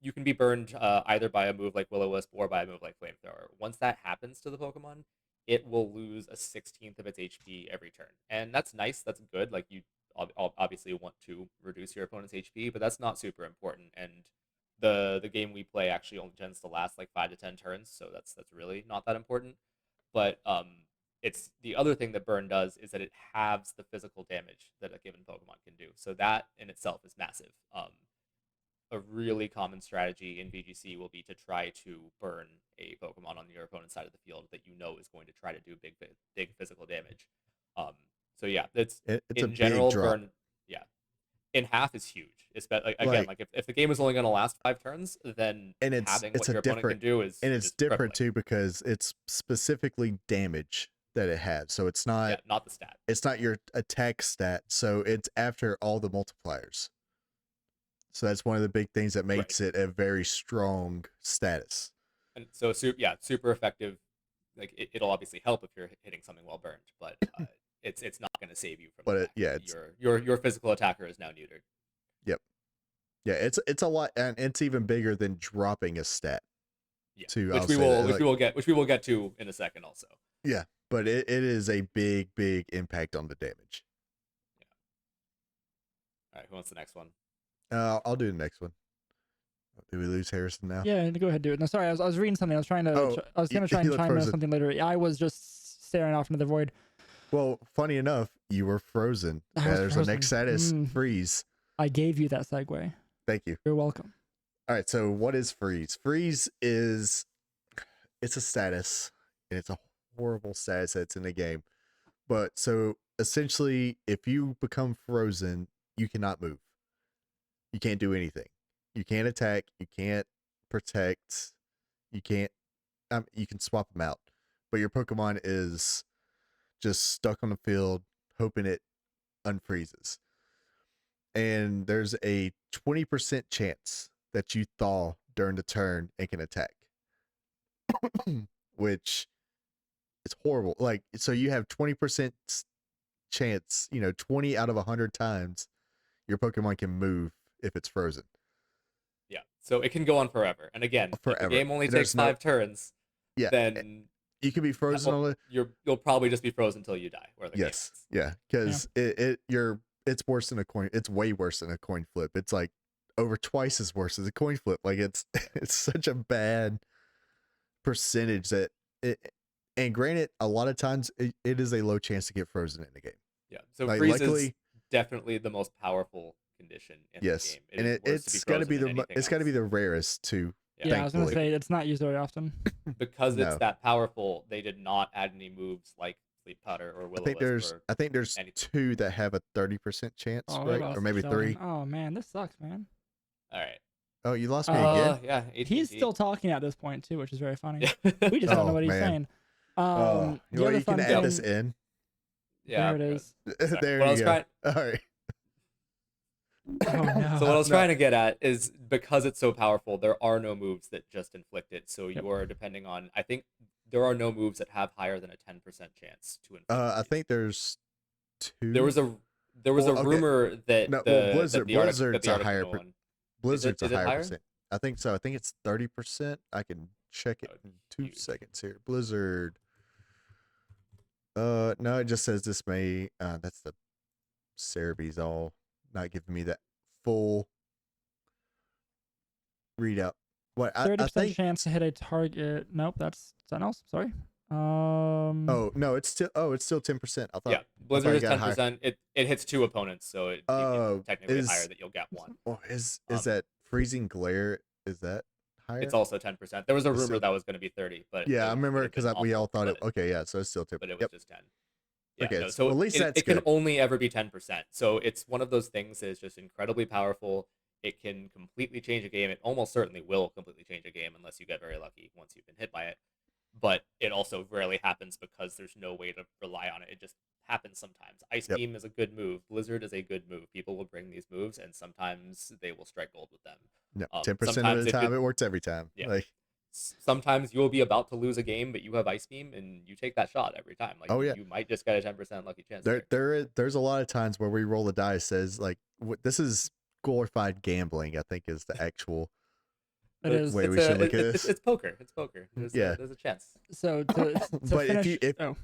you can be burned either by a move like Will-O-Wisp or by a move like Flamethrower. Once that happens to the Pokemon, it will lose a 16th of its HP every turn. And that's nice. That's good. Like you obviously want to reduce your opponent's HP, but that's not super important. And the game we play actually only tends to last like 5 to 10 turns, so that's really not that important. But it's the other thing that burn does is that it halves the physical damage that a given Pokemon can do. So that in itself is massive. A really common strategy in VGC will be to try to burn a Pokemon on your opponent's side of the field that you know is going to try to do big physical damage. So yeah, it's in general burn. Yeah, in half is huge. It's again, like if the game is only going to last 5 turns, then having what your opponent can do is different too because it's specifically damage that it has. So it's not not the stat. It's not your attack stat. So it's after all the multipliers. So that's one of the big things that makes it a very strong status. And so super effective. Like it'll obviously help if you're hitting something well burned, but it's not going to save you from. But your physical attacker is now neutered. Yep. Yeah, it's a lot, and it's even bigger than dropping a stat. Yeah, too, which we will get to in a second also. Yeah, but it is a big impact on the damage. Yeah. All right, who wants the next one? I'll do the next one. Did we lose Harrison now? Yeah, go ahead, do it. No, sorry, I was reading something. I was trying to. I was gonna try and chime in something later. I was just staring off into the void. Well, funny enough, you were frozen. There's a next status, freeze. I gave you that segue. Thank you. You're welcome. All right, so what is freeze? Freeze it's a status, and it's a horrible status that's in the game. But so essentially, if you become frozen, you cannot move. You can't do anything. You can't attack. You can't protect. You can't. You can swap them out, but your Pokemon is just stuck on the field, hoping it unfreezes. And there's a 20% chance that you thaw during the turn and can attack, which is horrible. Like, so you have 20% chance. 20 out of 100 times your Pokemon can move if it's frozen. Yeah, so it can go on forever. And again, forever. If the game only takes 5 turns, then you can be frozen. You'll probably just be frozen until you die. Yeah, because it's worse than a coin. It's way worse than a coin flip. It's like over twice as worse as a coin flip. Like it's such a bad percentage that it. And granted, a lot of times it is a low chance to get frozen in the game. Yeah, so freeze is definitely the most powerful condition in the game. And it's got to be the rarest too. Yeah, I was gonna say it's not used very often. Because it's that powerful, they did not add any moves like Sleep Powder or Will-O-Wisp. I think there's 2 that have a 30% chance, right? Or maybe Sheldon. 3. Oh man, this sucks, man. All right. Oh, you lost me again? Yeah. He's still talking at this point too, which is very funny. We just don't know what he's saying. You can add this in. Yeah, there it is. There you go. All right. Oh, no. So what I was trying to get at is because it's so powerful, there are no moves that just inflict it. So you are depending on. I think there are no moves that have higher than a 10% chance to inflict. I think there's 2. There was There was a rumor that Blizzard's a higher one. Blizzard's a higher percent. I think so. I think it's 30%. I can check it in 2 seconds here. Blizzard. No, it just says this may. That's the Cerebe's all not giving me that full readout. What 30% chance to hit a target. Nope, that's something else. Sorry. Oh no, it's still 10%. I thought. Yeah, Blizzard is 10%. It hits 2 opponents, so it technically higher that you'll get 1. Oh, is that freezing glare? Is that higher? It's also 10%. There was a rumor that was going to be 30, but yeah, I remember because we all thought it. Okay, yeah, so it's still 10%. But it was just 10. Yeah, okay, no, so at least it can only ever be 10%. So it's one of those things that is just incredibly powerful. It can completely change a game. It almost certainly will completely change a game unless you get very lucky once you've been hit by it. But it also rarely happens because there's no way to rely on it. It just happens sometimes. Ice Beam is a good move. Blizzard is a good move. People will bring these moves, and sometimes they will strike gold with them. No, 10% of the time, it works every time. Yeah. Like, sometimes you'll be about to lose a game, but you have Ice Beam, and you take that shot every time. Like, you might just get a 10% lucky chance. There's a lot of times where we roll the dice says like, this is glorified gambling. I think is the actual. Way we should look at this. It's poker. It's poker. There's a chance. So to but finish, go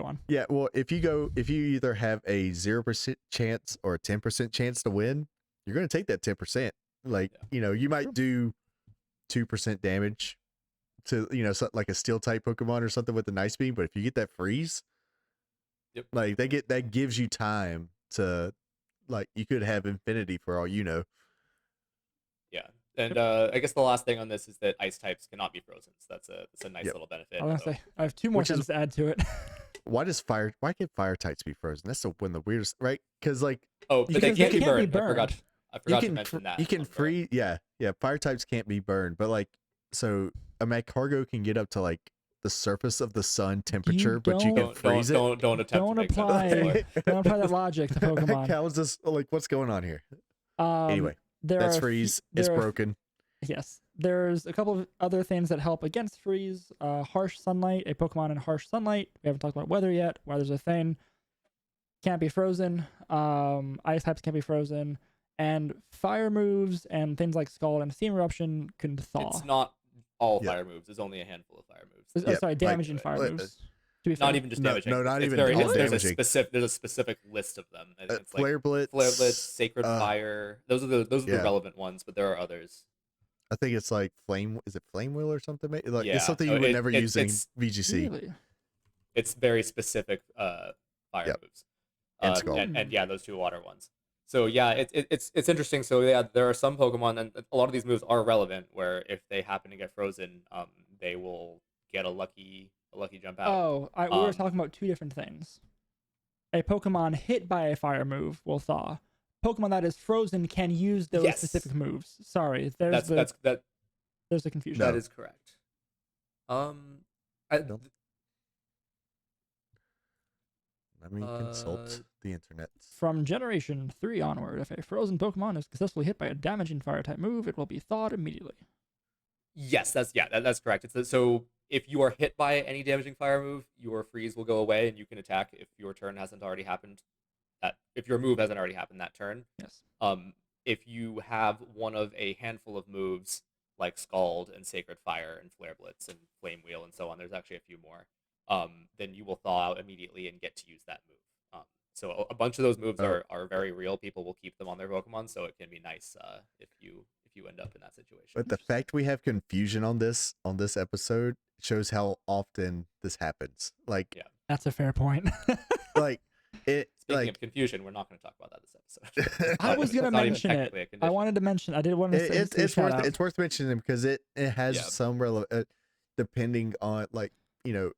on. Yeah, well, if you either have a 0% chance or a 10% chance to win, you're going to take that 10%. Like, you might do 2% damage to, like a steel type Pokemon or something with the Ice Beam, but if you get that freeze, like that gives you time to, like, you could have infinity for all you know. Yeah. And I guess the last thing on this is that ice types cannot be frozen. So that's a nice little benefit. I was gonna say I have 2 more things to add to it. Why can fire types be frozen? That's one of the weirdest, right? Because like but they can't be burned. I forgot to mention that. You can freeze. Yeah. Fire types can't be burned, but like so a Magcargo can get up to like the surface of the sun temperature, but you can freeze it. Don't apply that logic to Pokemon. How is this like? What's going on here? Anyway. That's freeze. It's broken. Yes. There's a couple of other things that help against freeze. Harsh sunlight. A Pokemon in harsh sunlight. We haven't talked about weather yet. Weather's a thing. Can't be frozen. Ice types can't be frozen. And fire moves and things like Scald and Steam Eruption can thaw. It's not all fire moves. There's only a handful of fire moves. Sorry, damaging fire moves. Not even just damaging. No, not even damaging. There's a specific list of them. It's Flare Blitz, Sacred Fire. Those are the relevant ones, but there are others. I think it's like Flame. Is it Flame Wheel or something? Like it's something you would never use in VGC. Really? It's very specific fire moves. And yeah, those 2 water ones. So yeah, it's interesting. So yeah, there are some Pokemon, and a lot of these moves are relevant, where if they happen to get frozen, they will get a lucky jump out. We were talking about 2 different things. A Pokemon hit by a fire move will thaw. Pokemon that is frozen can use those specific moves. Sorry, there's a confusion. That is correct. Let me consult the internet. From Generation 3 onward, if a frozen Pokemon is successfully hit by a damaging fire-type move, it will be thawed immediately. Yes, that's correct. So if you are hit by any damaging fire move, your freeze will go away, and you can attack if your turn hasn't already happened. If your move hasn't already happened that turn. Yes. If you have one of a handful of moves like Scald and Sacred Fire and Flare Blitz and Flame Wheel and so on, there's actually a few more. Then you will thaw out immediately and get to use that move. So a bunch of those moves are very real. People will keep them on their Pokemon, so it can be nice if you end up in that situation. But the fact we have confusion on this episode shows how often this happens. Like, that's a fair point. Like, Speaking of confusion, we're not going to talk about that this episode. I was going to mention it. I wanted to mention. I did want to say it's worth mentioning because it has some relevant, depending on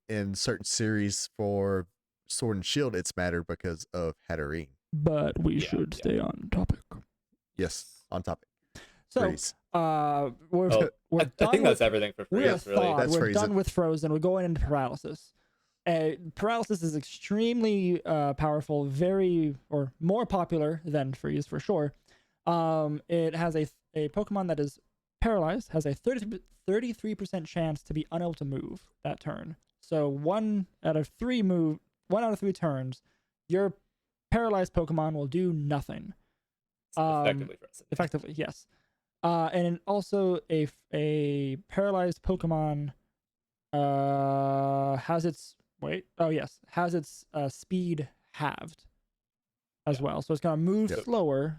in certain series for Sword and Shield, it's mattered because of Hatterene. But we should stay on topic. Yes, on topic. So, we're done. I think that's everything for freeze. We're done with Frozen. We're going into Paralysis. Paralysis is extremely powerful, more popular than Freeze for sure. It has a Pokemon that is paralyzed, has a 33% chance to be unable to move that turn. So 1 out of 3 turns, your paralyzed Pokemon will do nothing. Effectively frozen. Effectively, yes. And also a paralyzed Pokemon has its speed halved as well. So it's gonna move slower.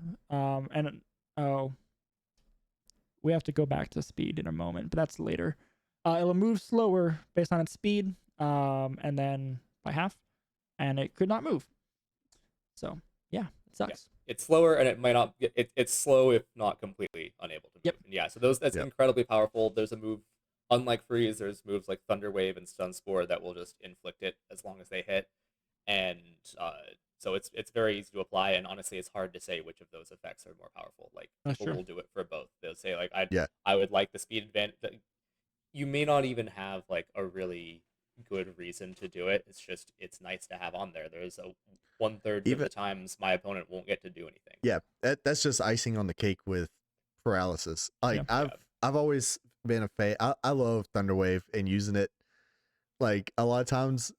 We have to go back to speed in a moment, but that's later. It'll move slower based on its speed, and then by half, and it could not move. So yeah, it sucks. Yeah. It's slower, and it might not. It's slow if not completely unable to move. Yep. And yeah, so that's incredibly powerful. There's a move, unlike Freeze. There's moves like Thunder Wave and Stun Spore that will just inflict it as long as they hit, and so it's very easy to apply. And honestly, it's hard to say which of those effects are more powerful. Like people will do it for both. They'll say like I would like the speed advantage. You may not even have like a really good reason to do it. It's nice to have on there. There's a 1/3 of the times my opponent won't get to do anything. Yeah, that's just icing on the cake with Paralysis. Like I've always been a fan. I love Thunder Wave and using it. Like a lot of times,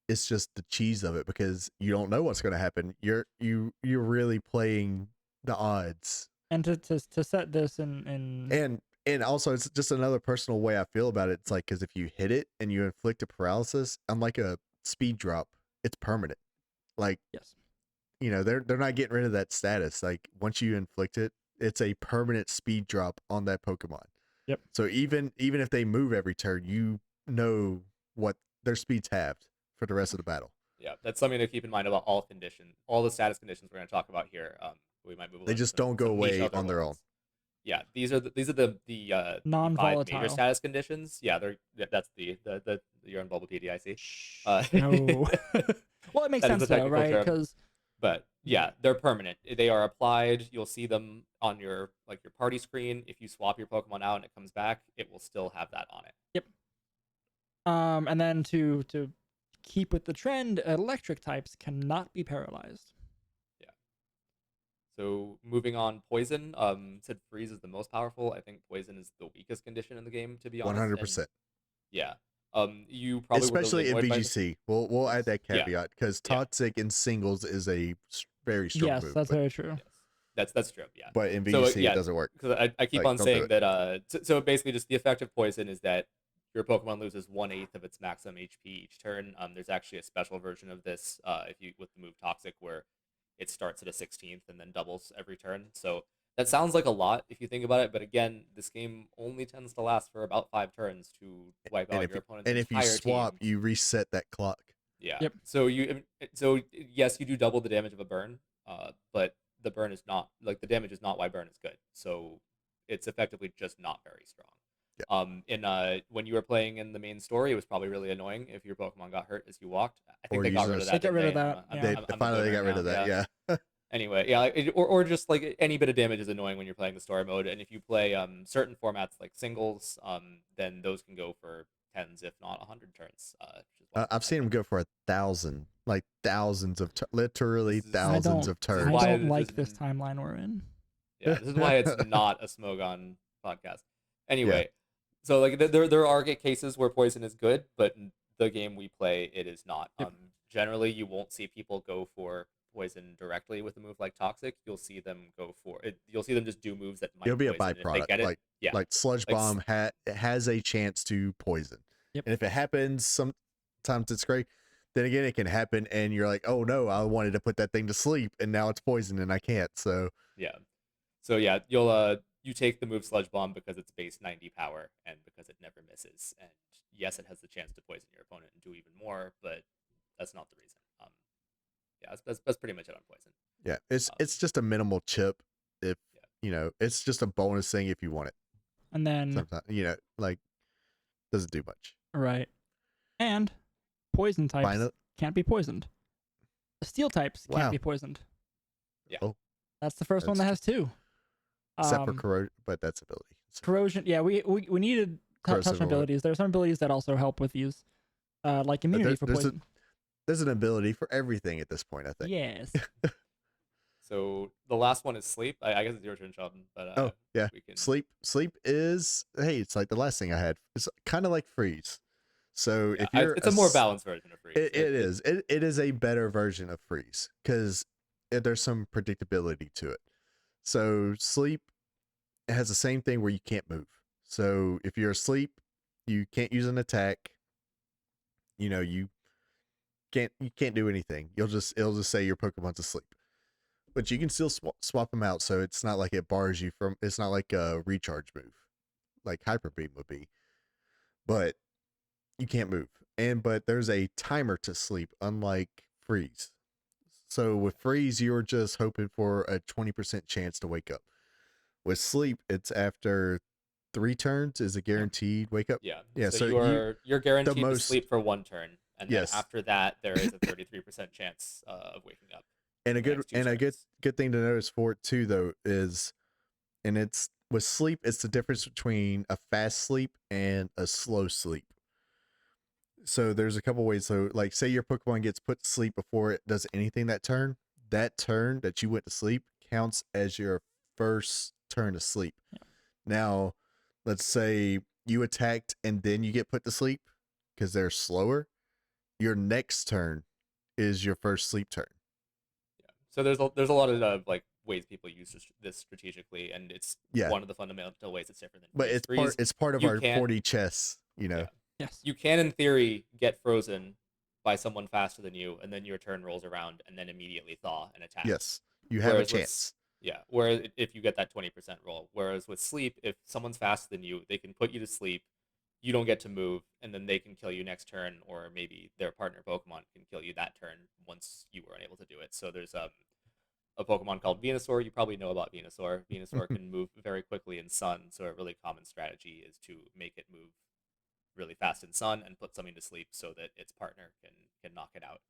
it's just the cheese of it because you don't know what's going to happen. You're really playing the odds. And to set this in and also it's just another personal way I feel about it. It's like because if you hit it and you inflict a paralysis, unlike a speed drop, it's permanent. Like they're not getting rid of that status. Like once you inflict it, it's a permanent speed drop on that Pokemon. Yep. So even if they move every turn, you know what their speed's halved for the rest of the battle. Yeah, that's something to keep in mind about all the status conditions we're going to talk about here. We might move. They just don't go away on their own. Yeah, these are the non-volatile 5 major status conditions. Yeah, that's the you're on Bulbapedia, I see. No. Well, it makes sense though, right? Because but yeah, they're permanent. They are applied. You'll see them on your party screen. If you swap your Pokemon out and it comes back, it will still have that on it. Yep. And then to keep with the trend, electric types cannot be paralyzed. So moving on, Poison. Said Freeze is the most powerful. I think Poison is the weakest condition in the game, to be honest. 100%. Yeah. You probably especially in VGC. We'll add that caveat because Toxic in singles is a very strong move. Yes, that's very true. Yes. That's true. Yeah. But in VGC it doesn't work. Because I keep on saying that. So basically, just the effect of Poison is that your Pokemon loses 1/8 of its maximum HP each turn. There's actually a special version of this with the move Toxic where it starts at a 16th and then doubles every turn. So that sounds like a lot if you think about it, but again, this game only tends to last for about 5 turns to wipe out your opponent's entire team. And if you swap, you reset that clock. Yeah. Yep. So yes, you do double the damage of a burn, but the burn is not the damage is not why burn is good. So it's effectively just not very strong. Yeah. When you were playing in the main story, it was probably really annoying if your Pokemon got hurt as you walked. I think they got rid of that. They got rid of that. They finally got rid of that. Yeah. Anyway, yeah, or just like any bit of damage is annoying when you're playing the story mode, and if you play certain formats like singles, then those can go for tens, if not 100 turns. I've seen them go for 1,000, like thousands of literally thousands of turns. I don't like this timeline we're in. Yeah, this is why it's not a Smogon podcast. Anyway, so there are cases where Poison is good, but in the game we play, it is not. Generally, you won't see people go for Poison directly with a move like Toxic. You'll see them go for it. You'll see them just do moves that might. It'll be a byproduct. Like Sludge Bomb has a chance to poison. Yep. And if it happens, sometimes it's great. Then again, it can happen, and you're like, oh no, I wanted to put that thing to sleep, and now it's poison, and I can't. So you take the move Sludge Bomb because it's base 90 power and because it never misses. And yes, it has the chance to poison your opponent and do even more, but that's not the reason. That's pretty much it on Poison. Yeah, it's just a minimal chip. If it's just a bonus thing if you want it. And then sometimes doesn't do much. Right. And poison types can't be poisoned. Steel types can't be poisoned. Yeah. Oh, that's the first one that has 2. Except for corrosion, but that's ability. Corrosion. Yeah, we needed touch abilities. There are some abilities that also help with these, like immunity for poison. There's an ability for everything at this point, I think. Yes. So the last one is Sleep. I guess it's your turn, Sheldon. But Sleep is it's like the last thing I had. It's kind of like Freeze. So if you're it's a more balanced version of Freeze. It is a better version of Freeze because there's some predictability to it. So sleep has the same thing where you can't move. So if you're asleep, you can't use an attack. You can't do anything. It'll just say your Pokemon's asleep. But you can still swap them out, so it's not like it bars you from. It's not like a recharge move, like Hyper Beam would be. But you can't move, but there's a timer to sleep, unlike Freeze. So with Freeze, you're just hoping for a 20% chance to wake up. With Sleep, it's after 3 turns is a guaranteed wake up. Yeah. So you're guaranteed to sleep for 1 turn, and then after that, there is a 33% chance of waking up. And a good thing to notice for it too, though, is, and it's with sleep, it's the difference between a fast sleep and a slow sleep. So there's a couple ways. So like, say your Pokemon gets put to sleep before it does anything that turn that you went to sleep counts as your first turn to sleep. Yeah. Now, let's say you attacked and then you get put to sleep because they're slower. Your next turn is your first sleep turn. So there's a lot of like ways people use this strategically, and it's one of the fundamental ways it's different than. But it's part of our 40 chess, Yeah. Yes. You can, in theory, get frozen by someone faster than you, and then your turn rolls around, and then immediately thaw and attack. Yes, you have a chance. Whereas if you get that 20% roll, whereas with sleep, if someone's faster than you, they can put you to sleep. You don't get to move, and then they can kill you next turn, or maybe their partner Pokemon can kill you that turn once you were unable to do it. So there's a Pokemon called Venusaur. You probably know about Venusaur. Venusaur can move very quickly in Sun, so a really common strategy is to make it move really fast in Sun and put something to sleep so that its partner can knock it out.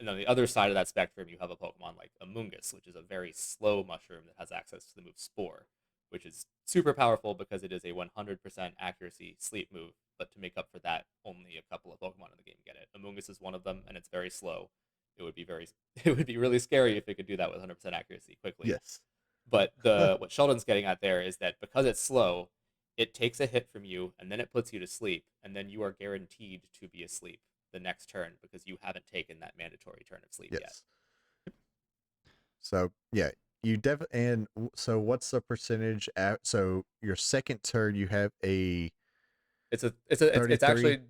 And on the other side of that spectrum, you have a Pokemon like Amoonguss, which is a very slow mushroom that has access to the move Spore, which is super powerful because it is a 100% accuracy sleep move. But to make up for that, only a couple of Pokemon in the game get it. Amoonguss is one of them, and it's very slow. It would be really scary if it could do that with 100% accuracy quickly. Yes. But what Sheldon's getting at there is that because it's slow, it takes a hit from you, and then it puts you to sleep, and then you are guaranteed to be asleep the next turn because you haven't taken that mandatory turn of sleep yet. So so what's the percentage? So your second turn, you have a. It's actually.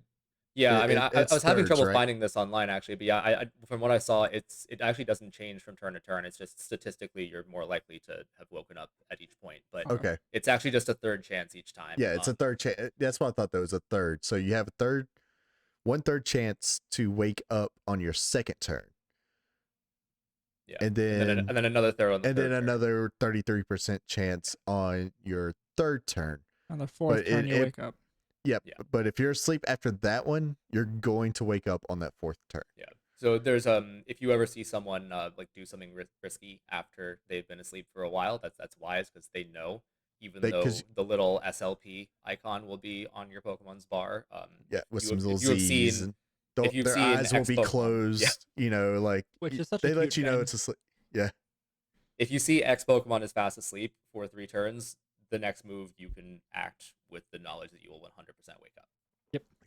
Yeah, I mean, I was having trouble finding this online actually, but I from what I saw, it actually doesn't change from turn to turn. It's just statistically you're more likely to have woken up at each point, but it's actually just a third chance each time. Yeah, it's a third chance. That's what I thought. That was a third. So you have a 1/3 chance to wake up on your second turn. Yeah, and then another third on the and then another 33% chance on your third turn. On the fourth turn, you wake up. Yep. Yeah. But if you're asleep after that one, you're going to wake up on that fourth turn. Yeah. So there's if you ever see someone like do something risky after they've been asleep for a while, that's wise because they know, even though the little SLP icon will be on your Pokemon's bar. With some little Z's. Their eyes will be closed. Like which is such they let you know it's asleep. Yeah. If you see X Pokemon is fast asleep for 3 turns, the next move you can act with the knowledge that you will 100% wake up.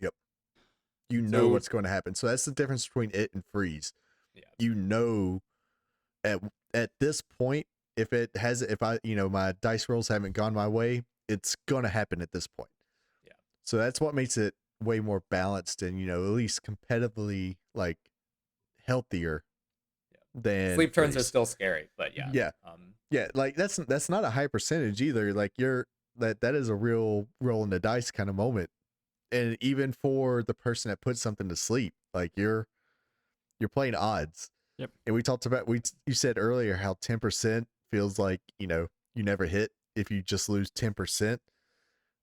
Yep. You know what's going to happen. So that's the difference between it and Freeze. Yeah. At this point, if my dice rolls haven't gone my way, it's going to happen at this point. Yeah. So that's what makes it way more balanced and, at least competitively like healthier than sleep turns are still scary, but yeah. Yeah, like that's not a high percentage either. Like that is a real roll in the dice kind of moment. And even for the person that puts something to sleep, like you're playing odds. Yep. And we talked about you said earlier how 10% feels like, you never hit if you just lose 10%.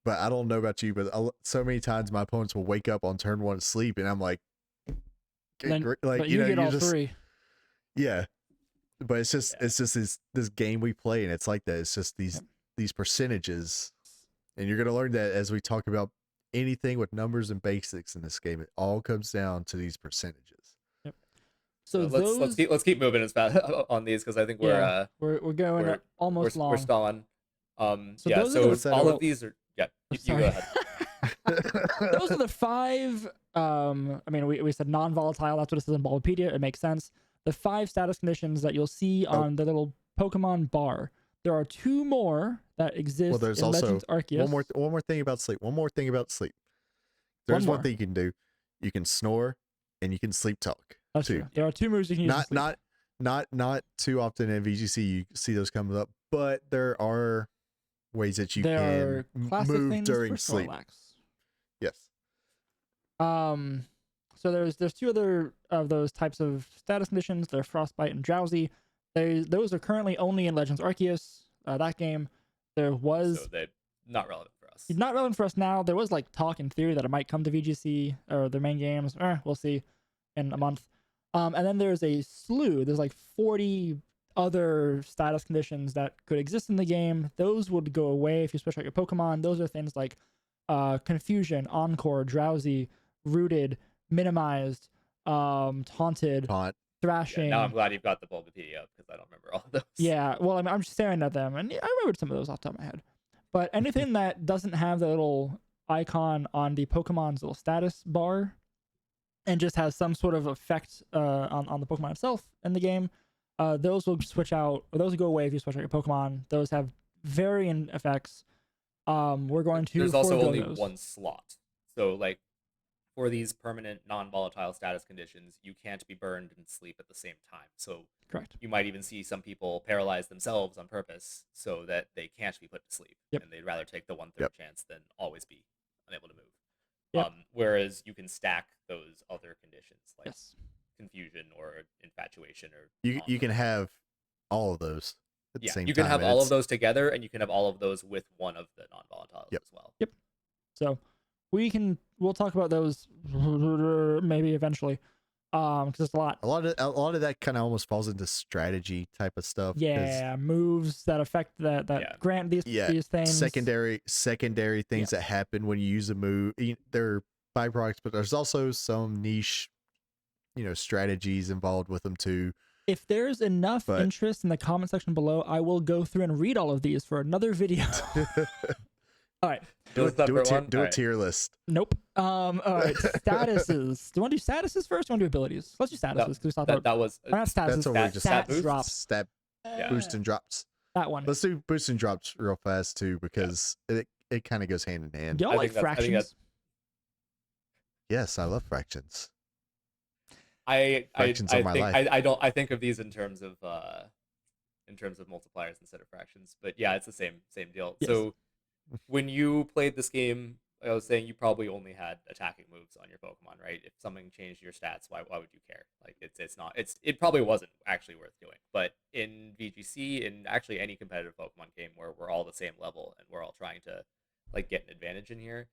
But I don't know about you, but so many times my opponents will wake up on turn 1 to sleep and I'm like but you get all 3. Yeah. But it's just this game we play, and it's like that. It's just these percentages, and you're gonna learn that as we talk about anything with numbers and basics in this game. It all comes down to these percentages. Yep. So let's keep moving as fast on these because I think we're going almost long. We're stalling. So all of these are you go ahead. Those are the 5. I mean, we said non-volatile. That's what it says in Bulbapedia. It makes sense. the 5 status conditions that you'll see on the little Pokemon bar. There are 2 more that exist there's in also Legends Arceus. one more thing about sleep. There's one thing you can do. You can snore and you can sleep talk. That's true. There are 2 moves you can use. Not too often in VGC you see those coming up, but there are ways that you can move during sleep. Yes. So there's 2 other of those types of status conditions. They're Frostbite and Drowsy. Those are currently only in Legends Arceus. That game, there was so they're not relevant for us. Not relevant for us now. There was like talk in theory that it might come to VGC or their main games. We'll see in a month. And then there's a slew. There's like 40 other status conditions that could exist in the game. Those would go away if you switch out your Pokemon. Those are things like Confusion, Encore, Drowsy, Rooted, Minimized, Taunted, Thrashing. Yeah, now I'm glad you've got the Bulbapedia up because I don't remember all of those. Yeah, well, I mean, I'm just staring at them, and I remembered some of those off the top of my head. But anything that doesn't have the little icon on the Pokemon's little status bar and just has some sort of effect on the Pokemon itself in the game, those will switch out, or those will go away if you switch out your Pokemon. Those have varying effects. We're going to. There's also only one slot, so like for these permanent non-volatile status conditions, you can't be burned and sleep at the same time. So correct. You might even see some people paralyze themselves on purpose so that they can't be put to sleep, and they'd rather take the 1/3 chance than always be unable to move. Whereas you can stack those other conditions like confusion or infatuation, or you can have all of those at the same time. You can have all of those together, and you can have all of those with one of the non-volatiles as well. Yep. So we'll talk about those maybe eventually, because there's a lot of that kind of almost falls into strategy type of stuff. Moves that affect that grant these things, secondary things that happen when you use a move. They're byproducts, but there's also some niche strategies involved with them too. If there's enough interest in the comment section below, I will go through and read all of these for another video. All right. Do a tier list. Nope. All right. Statuses. Do you want to do statuses first? Or do you want to do abilities? Let's do statuses. That was not statuses. That's stat boost, drops. Stat boost and drops. That one. Let's do boost and drops real fast too, because it kind of goes hand in hand. Do y'all like fractions? Yes, I love fractions. I think of these in terms of multipliers instead of fractions, but yeah, it's the same deal. Yes. So when you played this game, I was saying you probably only had attacking moves on your Pokemon, right? If something changed your stats, why would you care? Like it probably wasn't actually worth doing. But in VGC, in actually any competitive Pokemon game where we're all the same level and we're all trying to like get an advantage in here,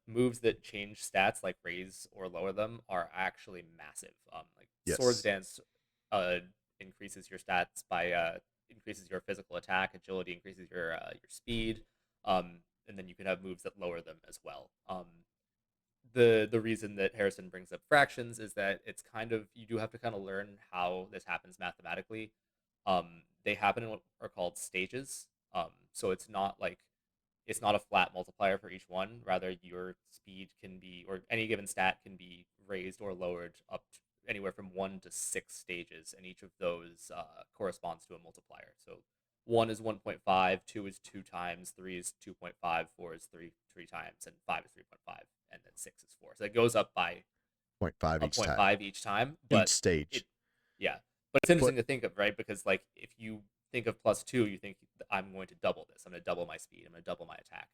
moves that change stats like raise or lower them are actually massive. Swords Dance increases your stats by increases your physical attack, agility increases your speed, and then you can have moves that lower them as well. The reason that Harrison brings up fractions is that it's kind of, you do have to kind of learn how this happens mathematically. They happen in what are called stages. So it's not a flat multiplier for each one. Rather, your speed can be, or any given stat can be raised or lowered up to anywhere from 1 to 6 stages, and each of those corresponds to a multiplier. So 1 is 1.5, 2 is 2 times, 3 is 2.5, 4 is 3 times, and 5 is 3.5, and then 6 is 4. So it goes up by 0.5 each time. But each stage. But it's interesting to think of, right? Because like if you think of +2, you think I'm going to double this. I'm going to double my speed. I'm going to double my attack.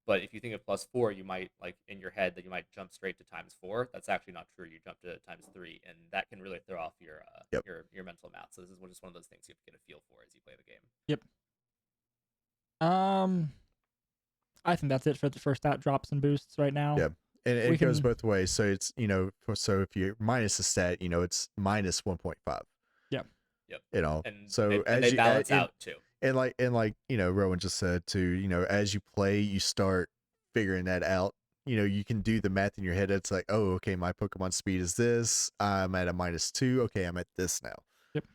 But if you think of +4, you might, like in your head, that you might jump straight to ×4. That's actually not true. You jump to ×3, and that can really throw off your mental math. So this is just one of those things you have to get a feel for as you play the game. Yep. I think that's it for stat drops and boosts right now. Yeah, and it goes both ways. So it's so if you minus a stat, it's minus 1.5. Yep. And so and they balance out too. And like Rowan just said too, as you play, you start figuring that out. You can do the math in your head. It's like, oh, okay, my Pokemon speed is this. I'm at a -2. Okay, I'm at this now. Yep.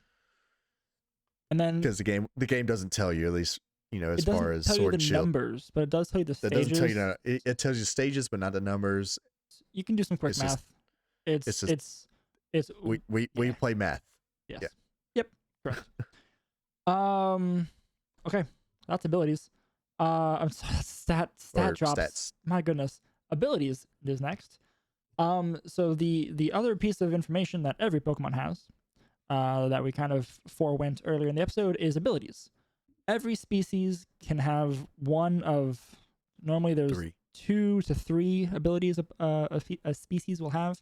And then because the game doesn't tell you, at least as far as Sword and Shield numbers, but it does tell you the stages. That doesn't tell you it tells you stages, but not the numbers. You can do some quick math. It's It's we play math. Yes. Yeah. Yep. Correct. Okay. That's abilities. I'm sorry, stat drops. Stats. My goodness. Abilities is next. So the other piece of information that every Pokemon has, that we kind of forewent earlier in the episode, is abilities. Every species can have one of, normally there's 2 to 3 abilities a species will have.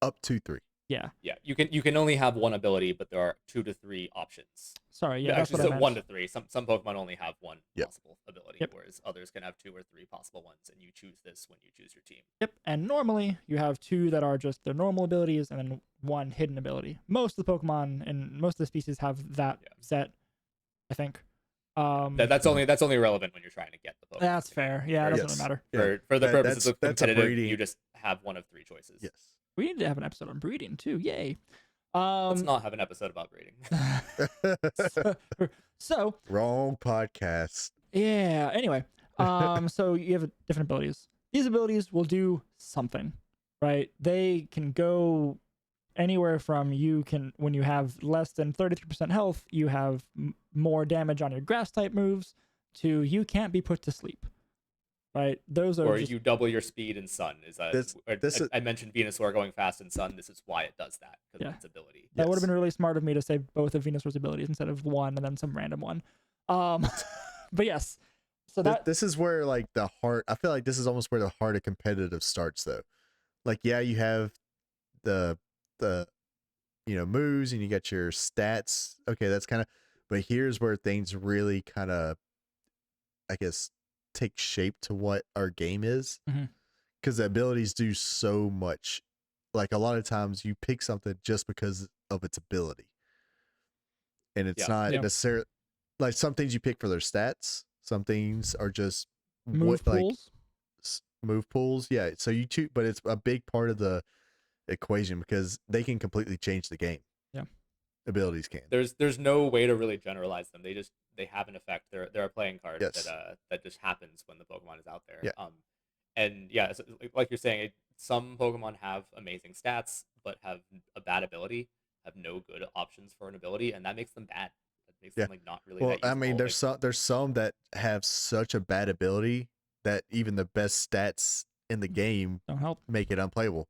Up to 3. Yeah. Yeah, you can only have one ability, but there are 2 to 3 options. Sorry, yeah, that's actually, what I meant. 1 to 3. Some Pokemon only have one possible ability, whereas others can have 2 or 3 possible ones, and you choose this when you choose your team. Yep, and normally you have 2 that are just their normal abilities, and then 1 hidden ability. Most of the Pokemon and most of the species have that set, I think. That's only relevant when you're trying to get the Pokemon. That's fair. Yeah, it doesn't really matter. For the purposes of competitive, you just have one of 3 choices. Yes. We need to have an episode on breeding too. Yay. Let's not have an episode about breeding. So wrong podcast. Yeah. Anyway, so you have different abilities. These abilities will do something, right? They can go anywhere from when you have less than 33% health, you have more damage on your grass type moves, to you can't be put to sleep. Right, those are. Or you double your speed in Sun. I mentioned Venusaur going fast in Sun. This is why it does that, because of its ability. That would have been really smart of me to say both of Venusaur's abilities instead of one and then some random one. But yes, so this is where like the heart. I feel like this is almost where the heart of competitive starts, though. Like, yeah, you have the moves and you got your stats. Okay, that's kind of. But here's where things really kind of, I guess, take shape to what our game is, because the abilities do so much. Like, a lot of times you pick something just because of its ability, and it's not necessarily like some things you pick for their stats. Some things are just move pools. Move pools, yeah. So you choose, but it's a big part of the equation because they can completely change the game. Yeah, abilities can. There's no way to really generalize them. They have an effect. They're a playing card that just happens when the Pokemon is out there. Yeah. And yeah, so like you're saying, some Pokemon have amazing stats but have a bad ability, have no good options for an ability, and that makes them bad. That makes them like not really. Well, that useful. I mean, there's some that have such a bad ability that even the best stats in the game don't help, make it unplayable.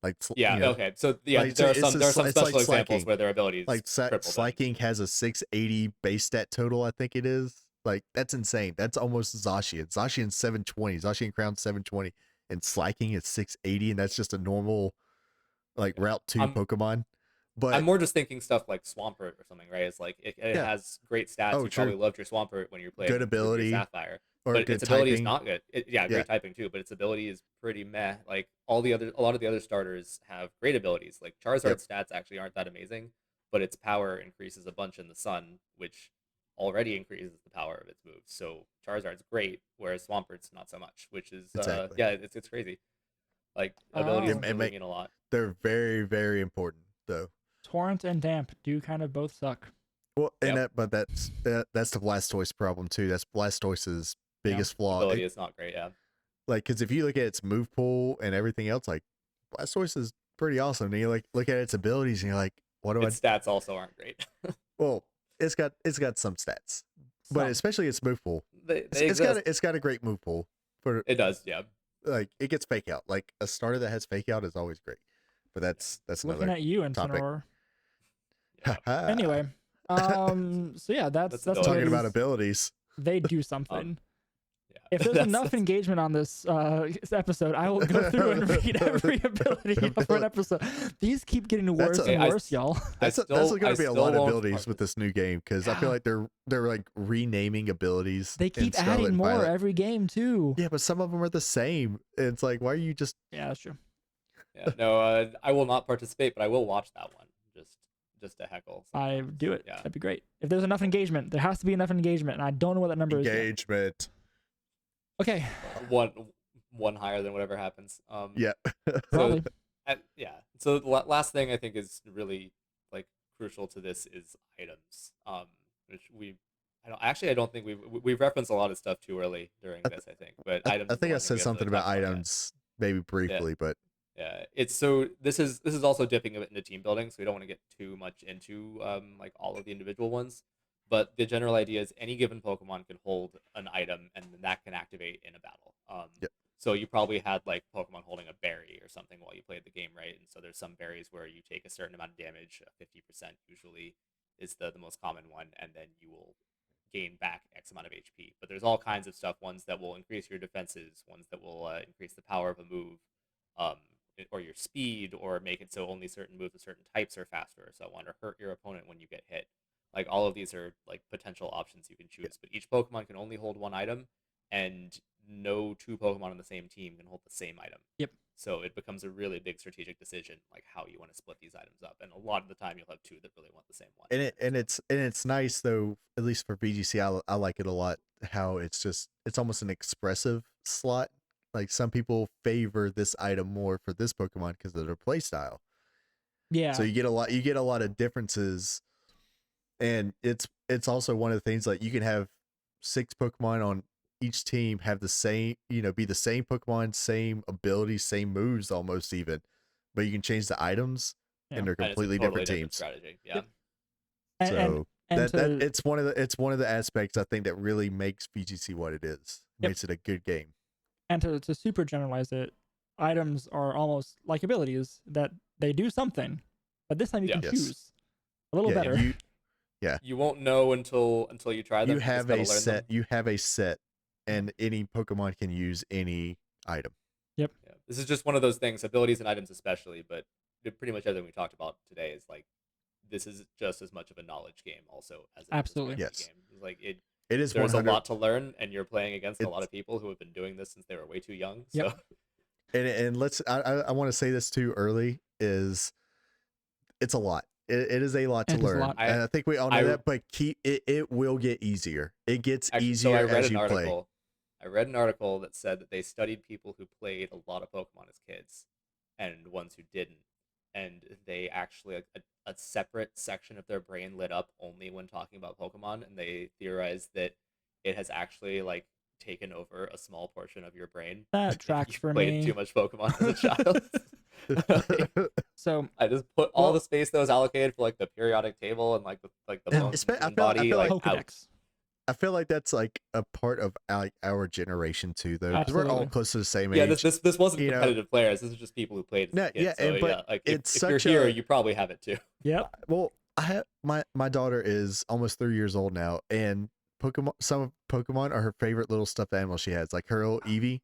Like, okay, so there are some special examples where their abilities like Slaking has a 680 base stat total, I think it is. Like, that's insane. That's almost Zacian. Zacian's 720. Zacian Crown's 720, and Slaking is 680, and that's just a normal like Route 2 Pokemon. But I'm more just thinking stuff like Swampert or something, right? It's like it has great stats. You probably loved your Swampert when you're playing good ability, Sapphire. Or but its ability is not good. Great typing too, but its ability is pretty meh. Like a lot of the other starters have great abilities. Like Charizard's stats actually aren't that amazing, but its power increases a bunch in the Sun, which already increases the power of its moves. So Charizard's great, whereas Swampert's not so much, which is it's crazy. Like abilities really mean a lot. They're very, very important though. Torrent and Damp do kind of both suck. Well, and that's the Blastoise problem too. That's Blastoise's biggest flaw. Ability is not great, Like, because if you look at its move pool and everything else, like Blastoise is pretty awesome. And you like look at its abilities and you're like, what do its stats also aren't great. Well, it's got some stats, but especially its move pool. It's got a great move pool. It does, yeah. Like, it gets fake out. Like, a starter that has fake out is always great. But that's looking at you, Incineroar. Anyway, so yeah, that's talking about abilities. They do something. If there's enough engagement on this episode, I will go through and read every ability for an episode. These keep getting worse and worse, y'all. That's going to be a lot of abilities with this new game, because I feel like they're like renaming abilities. They keep adding more every game too. Yeah, but some of them are the same. It's like, why are you just? Yeah, that's true. Yeah, no, I will not participate, but I will watch that one just to heckle. I do it. Yeah. That'd be great. If there's enough engagement, there has to be enough engagement, and I don't know what that number is. Engagement. Okay. One higher than whatever happens. Yeah. Probably. So the last thing I think is really like crucial to this is items. Which I don't think we've referenced a lot of stuff too early during this. I think, but items. I think I said something about items maybe briefly, but Yeah, it's so this is also dipping a bit into team building, so we don't want to get too much into like all of the individual ones. But the general idea is any given Pokemon can hold an item, and then that can activate in a battle. Yep. So you probably had like Pokemon holding a berry or something while you played the game, right? And so there's some berries where you take a certain amount of damage, 50% usually is the most common one, and then you will gain back X amount of HP. But there's all kinds of stuff, ones that will increase your defenses, ones that will increase the power of a move, um, or your speed, or make it so only certain moves of certain types are faster, or so on, or hurt your opponent when you get hit. Like all of these are like potential options you can choose, but each Pokemon can only hold one item, and no two Pokemon on the same team can hold the same item. Yep. So it becomes a really big strategic decision, like how you want to split these items up. And a lot of the time, you'll have two that really want the same one. And it's nice though, at least for VGC, I like it a lot. How it's almost an expressive slot. Like some people favor this item more for this Pokemon because of their play style. Yeah. So you get a lot of differences, and it's also one of the things, like you can have 6 Pokemon on each team have the same, be the same Pokemon, same abilities, same moves almost even, but you can change the items and they're completely different teams. Strategy. Yeah. Yep. So it's one of the aspects I think that really makes VGC what it is. Makes it a good game. And to super generalize it, items are almost like abilities that they do something, but this time you can choose a little better. You won't know until you try them. You have a set. You have a set, and any Pokemon can use any item. Yep. Yeah. This is just one of those things, abilities and items especially, but pretty much everything we talked about today is like, this is just as much of a knowledge game also as a absolutely game. It's like it is. There's a lot to learn, and you're playing against a lot of people who have been doing this since they were way too young. So. Yep. And I want to say this too early is, it's a lot. It is a lot to learn, and I think we all know that. But it will get easier. It gets easier as you play. I read an article that said that they studied people who played a lot of Pokemon as kids, and ones who didn't, and they actually a separate section of their brain lit up only when talking about Pokemon, and they theorized that it has actually like taken over a small portion of your brain. That tracks for me. Played too much Pokemon as a child. So I just put all the space that was allocated for like the periodic table and like the body like Pokedex. I feel like that's like a part of our generation too, though, because we're all close to the same age. Yeah, this wasn't competitive players. This is just people who played as kids. So, like if you're here, you probably have it too. Yeah. Well, I have my daughter is almost 3 years old now, and some Pokemon are her favorite little stuffed animal she has, like her little Eevee.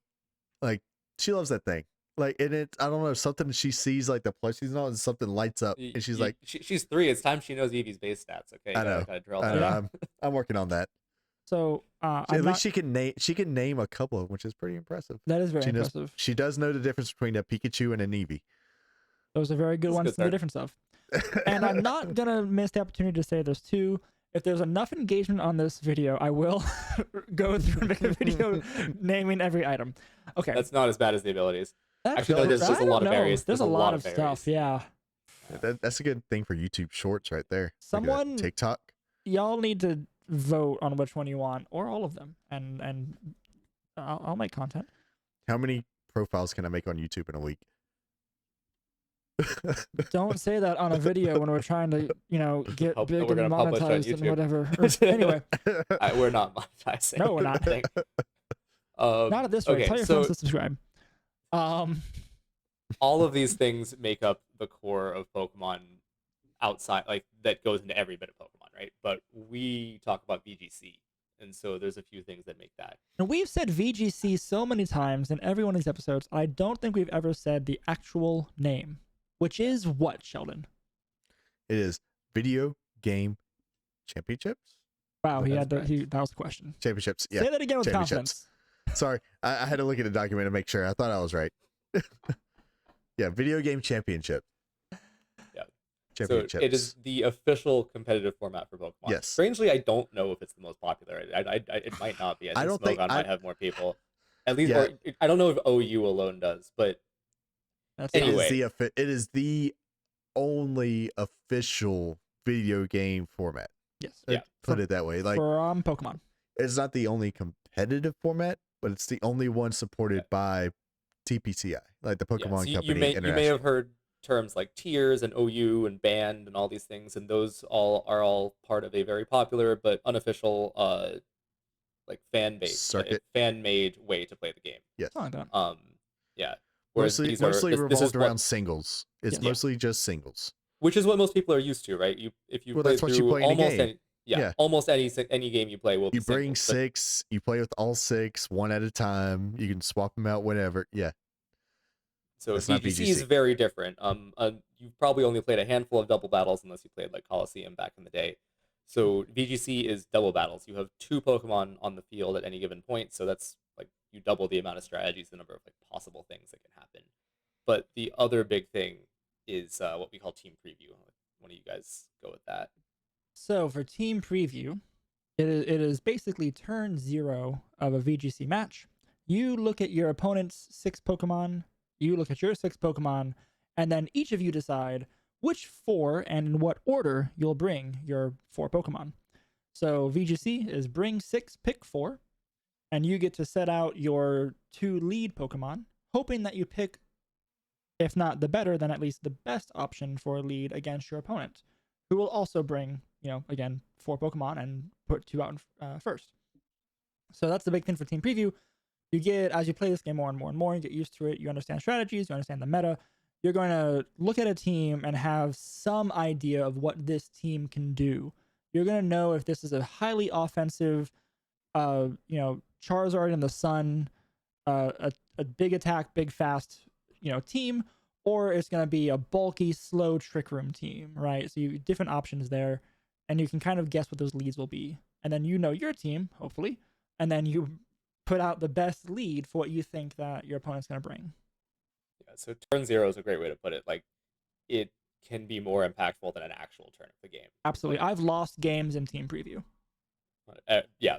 Like she loves that thing. Like, and I don't know, something she sees, like the plushies and all, and something lights up, and she's like, she's 3. It's time she knows Eevee's base stats. Okay, I know. I'm working on that. So at least she can name a couple of them, which is pretty impressive. That is very impressive. She does know the difference between a Pikachu and an Eevee. Those are very good ones to know the difference of. And I'm not gonna miss the opportunity to say there's 2. If there's enough engagement on this video, I will go through and make a video naming every item. Okay. That's not as bad as the abilities. Actually, there's a lot of berries. There's a lot of stuff, yeah. That's a good thing for YouTube Shorts right there. Someone, like TikTok. Y'all need to vote on which one you want, or all of them, and I'll make content. How many profiles can I make on YouTube in a week? Don't say that on a video when we're trying to, get big and monetized and whatever. Anyway, we're not monetizing. No, we're not. Not at this rate. Tell your friends to subscribe. All of these things make up the core of Pokemon outside, like that goes into every bit of Pokemon, right? But we talk about VGC, and so there's a few things that make that. And we've said VGC so many times in every one of these episodes. I don't think we've ever said the actual name, which is what, Sheldon? It is Video Game Championships. Wow, that was the question. Championships. Yeah. Say that again with confidence. Sorry, I had to look at the document to make sure. I thought I was right. Yeah, Video Game Championship. Yeah. Championships. So it is the official competitive format for Pokemon. Yes. Strangely, I don't know if it's the most popular. It might not be. I don't think Smogon might have more people. At least, or, I don't know if OU alone does, but anyway. It is the only official video game format. Yes. Put it that way. Like from Pokemon. It's not the only competitive format, but it's the only one supported by TPCI, like the Pokemon so Company you may have heard terms like tiers and OU and band and all these things, and those are all part of a very popular but unofficial like fan made way to play the game. Yes. Yeah. Whereas mostly revolved around what, singles. It's mostly just singles. Which is what most people are used to, right? If you play through almost any game you play will be bring singles, six, you play with all six one at a time. You can swap them out whenever. Yeah. So VGC is very different. You've probably only played a handful of double battles unless you played like Coliseum back in the day. So VGC is double battles. You have 2 Pokemon on the field at any given point, so that's like you double the amount of strategies, the number of like possible things that can happen. But the other big thing is what we call team preview. One of you guys go with that. So for team preview, it is basically turn 0 of a VGC match. You look at your opponent's 6 Pokemon. You look at your 6 Pokemon, and then each of you decide which 4 and in what order you'll bring your 4 Pokemon. So VGC is bring 6, pick 4, and you get to set out your 2 lead Pokemon, hoping that you pick, if not the better, then at least the best option for a lead against your opponent, who will also bring, again, 4 Pokemon and put 2 out first. So that's the big thing for team preview. You get, as you play this game more and more and more, you get used to it, you understand strategies, you understand the meta, you're going to look at a team and have some idea of what this team can do. You're going to know if this is a highly offensive, Charizard in the sun, a big attack, big fast, team, or it's going to be a bulky, slow Trick Room team, right? So you different options there, and you can kind of guess what those leads will be. And then your team, hopefully, and then you put out the best lead for what you think that your opponent's going to bring. Yeah, so turn 0 is a great way to put it. Like, it can be more impactful than an actual turn of the game. Absolutely. I've lost games in team preview. Yeah.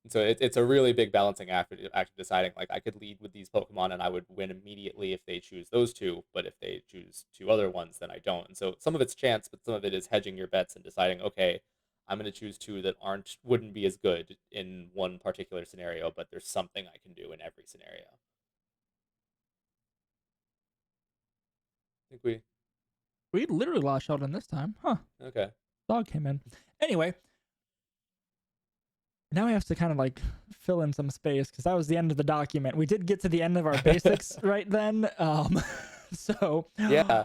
So it's a really big balancing act deciding, like, I could lead with these Pokemon and I would win immediately if they choose those 2, but if they choose 2 other ones, then I don't. And so some of it's chance, but some of it is hedging your bets and deciding, okay, I'm going to choose 2 that wouldn't be as good in one particular scenario, but there's something I can do in every scenario. I think we literally lost Sheldon this time, huh? Okay. Dog came in. Anyway, now we have to kind of like fill in some space because that was the end of the document. We did get to the end of our basics right then. So yeah.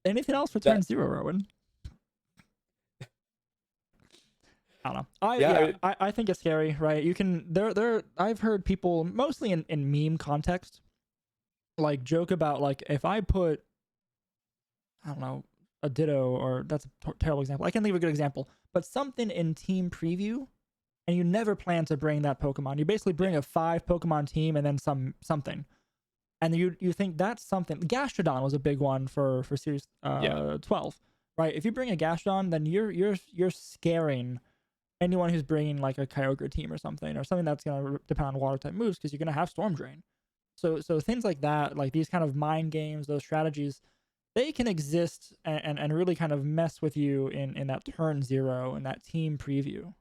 Anything else for turn 0, Rowan? I don't know. I think it's scary, right? You can I've heard people mostly in meme context like joke about like if I put, I don't know, a Ditto, or that's a terrible example. I can think of a good example, but something in team preview, and you never plan to bring that Pokemon. You basically bring a 5 Pokemon team and then something, and you think that's something. Gastrodon was a big one for Series 12, right? If you bring a Gastrodon, then you're scaring anyone who's bringing like a Kyogre team or something that's gonna depend on water type moves because you're gonna have Storm Drain. So things like that, like these kind of mind games, those strategies, they can exist and really kind of mess with you in that turn 0 and that team preview.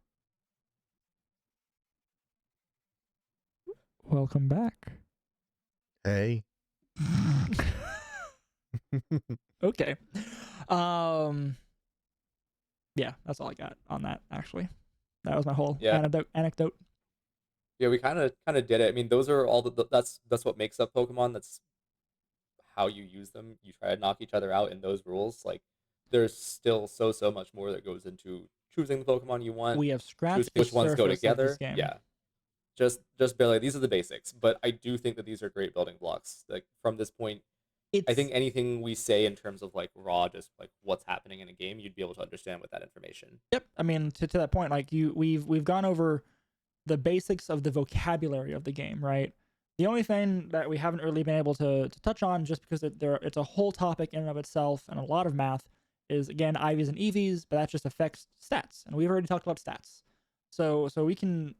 Welcome back. Hey. Okay. Yeah, that's all I got on that, actually. That was my whole anecdote. Yeah, we kind of did it. I mean, those are all that's what makes up Pokemon. That's how you use them. You try to knock each other out in those rules. Like, there's still so much more that goes into choosing the Pokemon you want. We have scratched which ones go together. Game. Yeah, just barely. These are the basics, but I do think that these are great building blocks. Like, from this point, I think anything we say in terms of like raw, just like what's happening in a game, you'd be able to understand with that information. Yep. I mean, to that point, like we've gone over the basics of the vocabulary of the game, right? The only thing that we haven't really been able to touch on, just because it's a whole topic in and of itself and a lot of math, is again IVs and EVs, but that just affects stats, and we've already talked about stats. So you can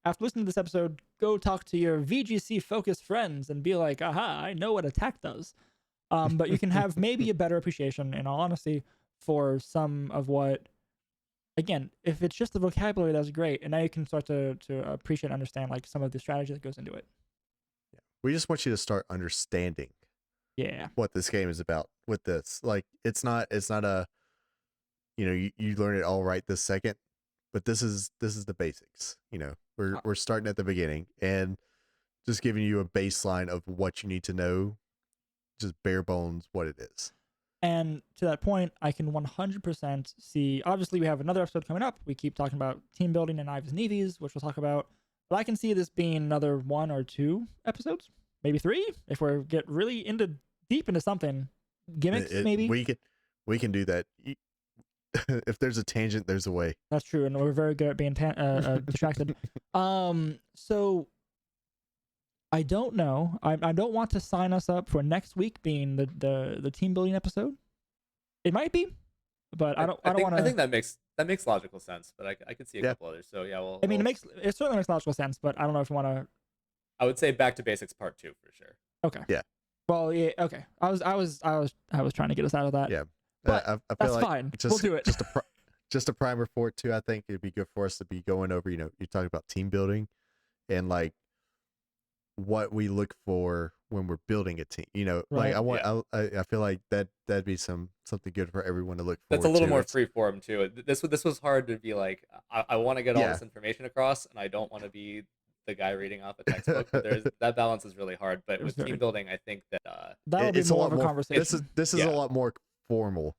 after listening to this episode, go talk to your VGC focused friends and be like, aha, I know what attack does. But you can have maybe a better appreciation, in all honesty, for some of what again, if it's just the vocabulary, that's great, and now you can start to appreciate and understand like some of the strategy that goes into it. Yeah. We just want you to start understanding what this game is about with this. Like it's not a you learn it all right this second, but this is the basics. We're starting at the beginning and just giving you a baseline of what you need to know, just bare bones what it is. And to that point, I can 100% see, obviously we have another episode coming up. We keep talking about team building and Ives and Eevees, which we'll talk about. But I can see this being another 1 or 2 episodes, maybe 3, if we get really deep into something. Gimmicks, maybe? We can do that. If there's a tangent, there's a way. That's true, and we're very good at being distracted. So I don't know. I don't want to sign us up for next week being the team building episode. It might be, but I don't want to. I think that makes logical sense, but I could see a couple others. So yeah, well. It certainly makes logical sense, but I don't know if you want to. I would say back to basics part 2 for sure. Okay. Yeah. Well, yeah. Okay. I was trying to get us out of that. Yeah. But I feel that's like fine. We'll do it. Just a primer for it too. I think it'd be good for us to be going over. You're talking about team building, and like what we look for when we're building a team. Right. Like I feel like that'd be something good for everyone to look for. That's a little more free form too. This was hard to be like, I want to get all this information across, and I don't want to be the guy reading off a textbook. But that balance is really hard. But with team building, I think that that'll be more of a conversation. This is a lot more formal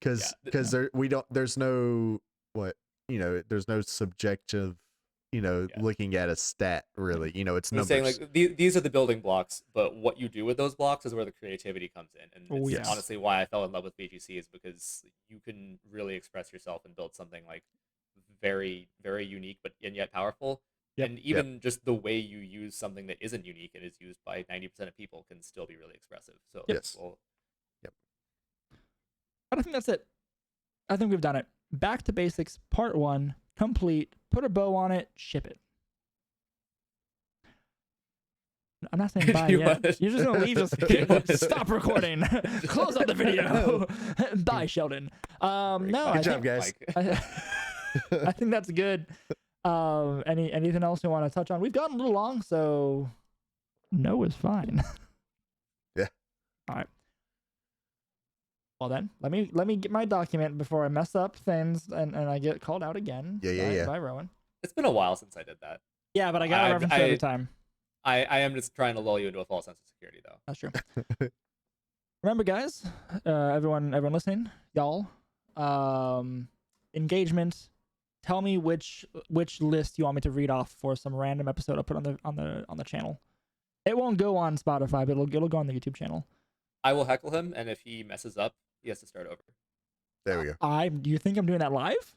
because there's no there's no subjective looking at a stat really. It's numbers. Saying like these are the building blocks, but what you do with those blocks is where the creativity comes in, and it's honestly why I fell in love with VGC is because you can really express yourself and build something like very, very unique but and yet powerful. And even just the way you use something that isn't unique and is used by 90% of people can still be really expressive. So But I think that's it. I think we've done it. Back to basics, part 1, complete. Put a bow on it, ship it. I'm not saying bye yet. You're just going to leave us. Stop recording. Close out the video. Bye, Sheldon. Good job, guys. I think that's good. Anything else you want to touch on? We've gone a little long, so no is fine. Yeah. All right. Well then, let me get my document before I mess up things and I get called out again. By Rowan. It's been a while since I did that. Yeah, but I got a reference every time. I am just trying to lull you into a false sense of security, though. That's true. Remember, guys, everyone listening, y'all, engagement. Tell me which list you want me to read off for some random episode I'll put on the channel. It won't go on Spotify, but it'll go on the YouTube channel. I will heckle him, and if he messes up, he has to start over. There we go. Do you think I'm doing that live?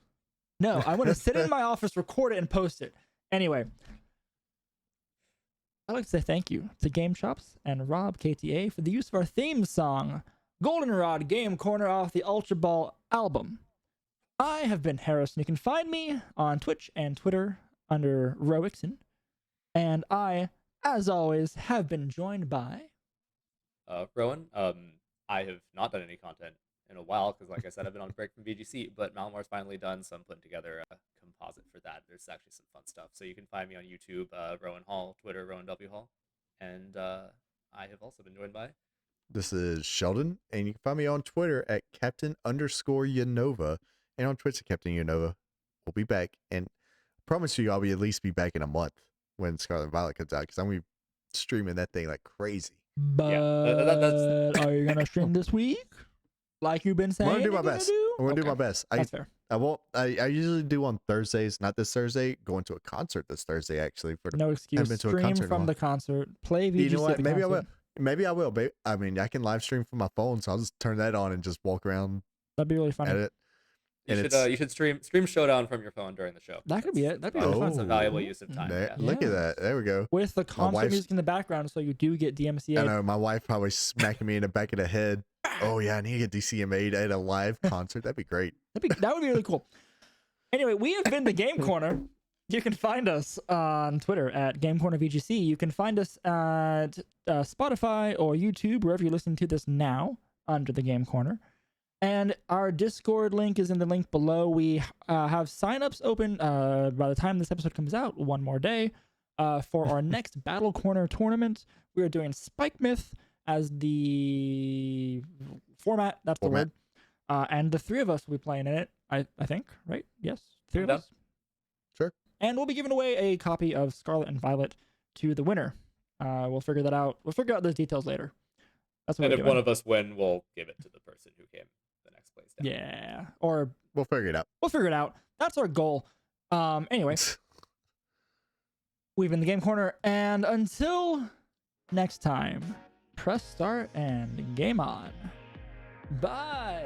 No, I'm going to sit in my office, record it, and post it. Anyway, I'd like to say thank you to Game Chops and RobKTA for the use of our theme song, Goldenrod Game Corner off the Ultraball album. I have been Harris, and you can find me on Twitch and Twitter under Ixen. And I, as always, have been joined by... Rowan. I have not done any content in a while because, like I said, I've been on break from VGC, but Malmore's finally done, so I'm putting together a composite for that. There's actually some fun stuff. So you can find me on YouTube, Rowan Hall, Twitter, Rowan W. Hall. And I have also been joined by... This is Sheldon, and you can find me on Twitter at Captain_Unova, and on Twitch at Captain Unova. We'll be back, and I promise you I'll at least be back in a month when Scarlet Violet comes out, because I'm going to be streaming that thing like crazy. But are you gonna stream this week? Like you've been saying? I'm gonna do my best. I'm gonna do my best. That's fair. I won't. I usually do on Thursdays. Not this Thursday. Going to a concert this Thursday actually. No excuse. Stream from the concert. Play VGC. You know what? Maybe I will. Maybe I will. I mean, I can live stream from my phone, so I'll just turn that on and just walk around. That'd be really fun. Edit. You should stream Showdown from your phone during the show. That could be it. That'd be really fun. It's a valuable use of time. Look at that. There we go. With the concert music in the background, so you do get DMCA. I know my wife probably smacking me in the back of the head. Oh yeah, I need to get DCMA'd at a live concert. That'd be great. That would be really cool. Anyway, we have been the Game Corner. You can find us on Twitter at Game Corner VGC. You can find us at Spotify or YouTube, wherever you're listening to this now, under the Game Corner. And our Discord link is in the link below. We have signups open by the time this episode comes out, one more day, for our next Battle Corner tournament. We are doing Spike Myth as the format. That's the word. And the three of us will be playing in it, I think, right? Yes, three of us. Sure. And we'll be giving away a copy of Scarlet and Violet to the winner. We'll figure that out. We'll figure out those details later. That's what and we're if doing. one of us win, we'll give it to the person who came the next place down. Yeah. Or we'll figure it out. We'll figure it out. That's our goal. Anyway, we've been the Game Corner, and until next time, press start and game on. Bye.